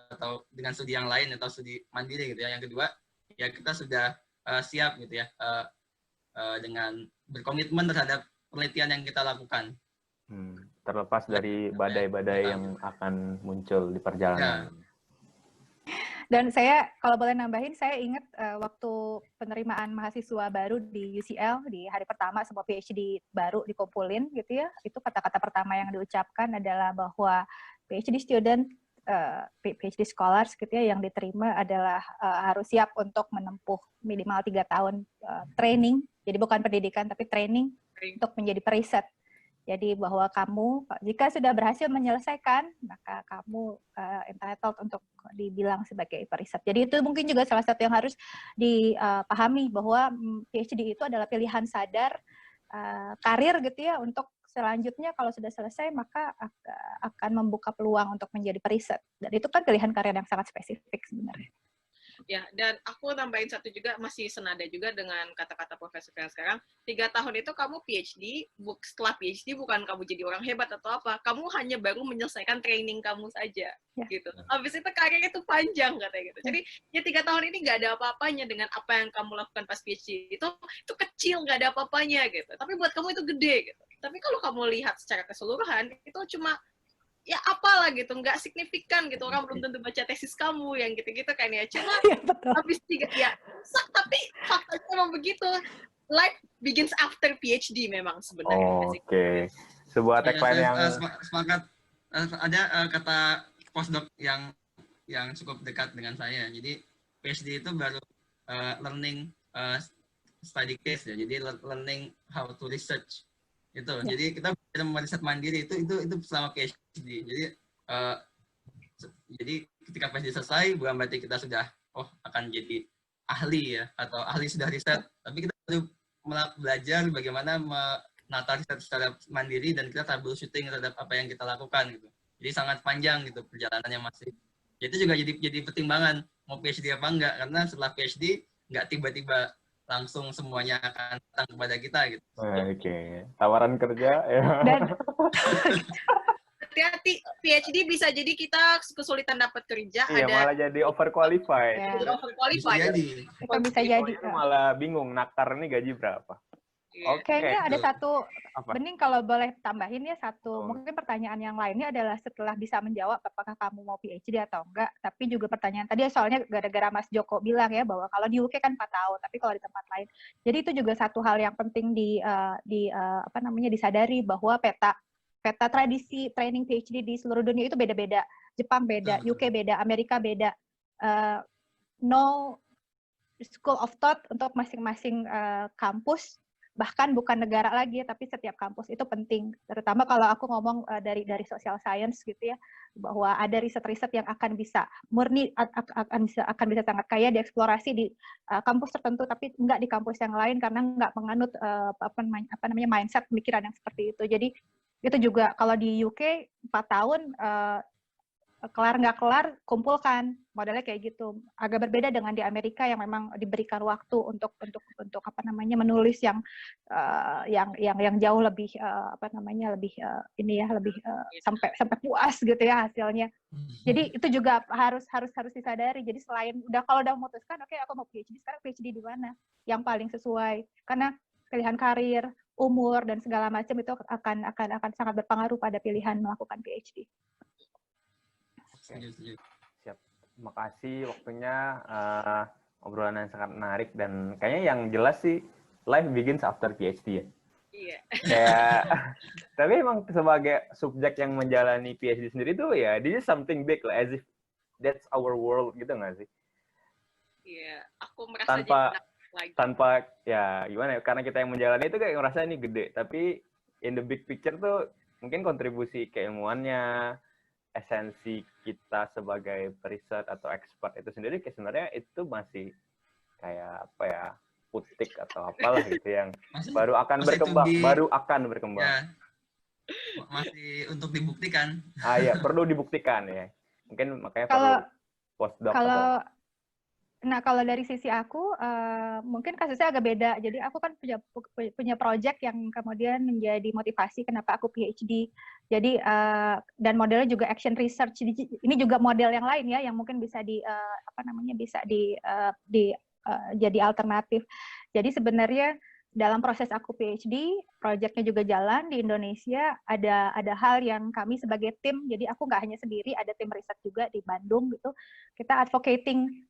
Speaker 4: atau dengan studi yang lain atau studi mandiri gitu ya. Yang kedua, ya kita sudah siap gitu ya dengan berkomitmen terhadap penelitian yang kita lakukan.
Speaker 1: Terlepas dari badai-badai yang akan muncul di perjalanan. Ya.
Speaker 2: Dan saya, kalau boleh nambahin, saya ingat waktu penerimaan mahasiswa baru di UCL, di hari pertama sebuah PhD baru dikumpulin gitu ya, itu kata-kata pertama yang diucapkan adalah bahwa PhD student, PhD scholars gitu ya, yang diterima adalah harus siap untuk menempuh minimal 3 tahun training, jadi bukan pendidikan, tapi training untuk menjadi periset. Jadi bahwa kamu, jika sudah berhasil menyelesaikan, maka kamu entitled untuk dibilang sebagai periset. Jadi itu mungkin juga salah satu yang harus dipahami, bahwa PhD itu adalah pilihan sadar karir gitu ya, untuk selanjutnya kalau sudah selesai, maka akan membuka peluang untuk menjadi periset. Dan itu kan pilihan karir yang sangat spesifik sebenarnya.
Speaker 3: Ya, dan aku tambahin satu juga, masih senada juga dengan kata-kata profesor yang sekarang, 3 tahun itu kamu PhD, setelah PhD bukan kamu jadi orang hebat atau apa, kamu hanya baru menyelesaikan training kamu saja, gitu. Habis itu karirnya itu panjang, katanya gitu. Jadi, ya 3 tahun ini nggak ada apa-apanya dengan apa yang kamu lakukan pas PhD. Itu kecil, nggak ada apa-apanya, gitu. Tapi buat kamu itu gede, gitu. Tapi kalau kamu lihat secara keseluruhan, itu cuma ya apalah gitu, nggak signifikan gitu, orang belum tentu baca tesis kamu yang gitu-gitu kan ya, cuma habis 3 ya tapi faktanya memang begitu, life begins after PhD memang sebenarnya.
Speaker 1: Oke. Sebuah tagline yang
Speaker 4: sepakat. Ada kata postdoc yang yang cukup dekat dengan saya. Jadi PhD itu baru learning study case ya. Jadi learning how to research itu.
Speaker 2: Ya.
Speaker 4: Jadi kita bisa meriset mandiri itu selama PhD. Jadi ketika PhD selesai bukan berarti kita sudah akan jadi ahli ya atau ahli sudah riset, tapi kita perlu belajar bagaimana menata riset secara mandiri dan kita troubleshooting terhadap apa yang kita lakukan gitu. Jadi sangat panjang gitu perjalanannya masih. Itu juga jadi pertimbangan mau PhD apa enggak, karena setelah PhD nggak tiba-tiba langsung semuanya akan datang kepada kita gitu.
Speaker 1: Oke. Tawaran kerja ya.
Speaker 2: Dan
Speaker 3: Hati-hati, PhD bisa jadi kita kesulitan dapat kerja,
Speaker 1: Iya,
Speaker 3: ada
Speaker 1: malah jadi overqualified.
Speaker 2: Ya.
Speaker 3: jadi overqualified.
Speaker 4: Jadi
Speaker 2: itu bisa jadi.
Speaker 1: Itu malah bingung nakar nih gaji berapa.
Speaker 3: Iya.
Speaker 1: Oke.
Speaker 2: Kayaknya ada
Speaker 4: betul.
Speaker 2: satu,
Speaker 1: Apa?
Speaker 2: Bening kalau boleh tambahin ya satu,
Speaker 1: Oh.
Speaker 2: mungkin pertanyaan yang lainnya adalah setelah bisa menjawab apakah kamu mau PhD atau enggak, tapi juga pertanyaan tadi soalnya gara-gara Mas Joko bilang ya bahwa kalau di UK kan 4 tahun, tapi kalau di tempat lain. Jadi itu juga satu hal yang penting disadari bahwa peta tradisi training PhD di seluruh dunia itu beda-beda. Jepang beda,
Speaker 4: Betul.
Speaker 2: UK beda, Amerika beda. No school of thought untuk masing-masing kampus, bahkan bukan negara lagi, tapi setiap kampus itu penting. Terutama kalau aku ngomong dari social science gitu ya, bahwa ada riset-riset yang akan bisa murni akan bisa sangat kaya dieksplorasi di kampus tertentu, tapi enggak di kampus yang lain karena enggak menganut mindset pemikiran yang seperti itu. Jadi itu juga kalau di UK 4 tahun kelar nggak kelar kumpulkan, modelnya kayak gitu. Agak berbeda dengan di Amerika yang memang diberikan waktu untuk menulis yang jauh lebih sampai puas gitu ya hasilnya. Jadi itu juga harus disadari. Jadi selain kalau udah memutuskan oke, aku mau PhD, sekarang PhD di mana yang paling sesuai, karena pilihan karir, umur dan segala macam itu akan sangat berpengaruh pada pilihan melakukan PhD.
Speaker 4: Setuju.
Speaker 1: Siap. Makasih waktunya, obrolan yang sangat menarik dan kayaknya yang jelas sih life begins after PhD ya.
Speaker 3: Iya.
Speaker 1: Kayak tapi emang sebagai subjek yang menjalani PhD sendiri tuh ya this is something big lah, as if that's our world gitu nggak sih?
Speaker 3: Iya, aku merasa jadi lagi.
Speaker 1: Tanpa ya gimana ya, karena kita yang menjalani itu kayak ngerasa ini gede, tapi in the big picture tuh mungkin kontribusi keilmuannya, esensi kita sebagai periset atau expert itu sendiri kayak sebenarnya itu masih kayak apa ya, putik atau apalah gitu yang baru akan berkembang.
Speaker 4: Ya, masih untuk dibuktikan.
Speaker 1: Ya, perlu dibuktikan ya. Mungkin makanya perlu postdoc
Speaker 2: kalau dari sisi aku, mungkin kasusnya agak beda. Jadi aku kan punya project yang kemudian menjadi motivasi kenapa aku PhD. Jadi dan modelnya juga action research. Ini juga model yang lain ya, yang mungkin bisa jadi alternatif. Jadi sebenarnya dalam proses aku PhD, projectnya juga jalan di Indonesia. Ada hal yang kami sebagai tim. Jadi aku nggak hanya sendiri, ada tim riset juga di Bandung gitu. Kita advocating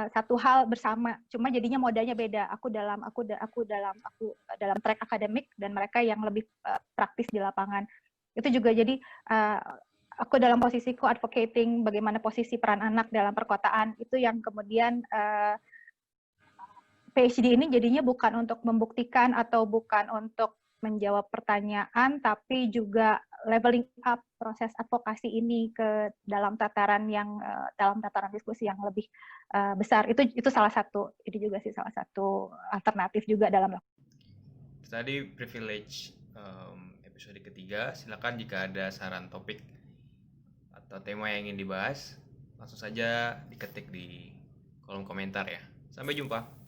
Speaker 2: satu hal bersama, cuma jadinya modalnya beda. Aku dalam track akademik dan mereka yang lebih praktis di lapangan. Itu juga jadi aku dalam posisiku advocating bagaimana posisi peran anak dalam perkotaan, itu yang kemudian PhD ini jadinya bukan untuk membuktikan atau bukan untuk menjawab pertanyaan, tapi juga leveling up proses advokasi ini ke dalam tataran diskusi yang lebih besar. Itu salah satu, itu juga sih salah satu alternatif juga dalam.
Speaker 5: Tadi privilege episode ketiga. Silakan jika ada saran topik atau tema yang ingin dibahas, langsung saja diketik di kolom komentar ya. Sampai jumpa.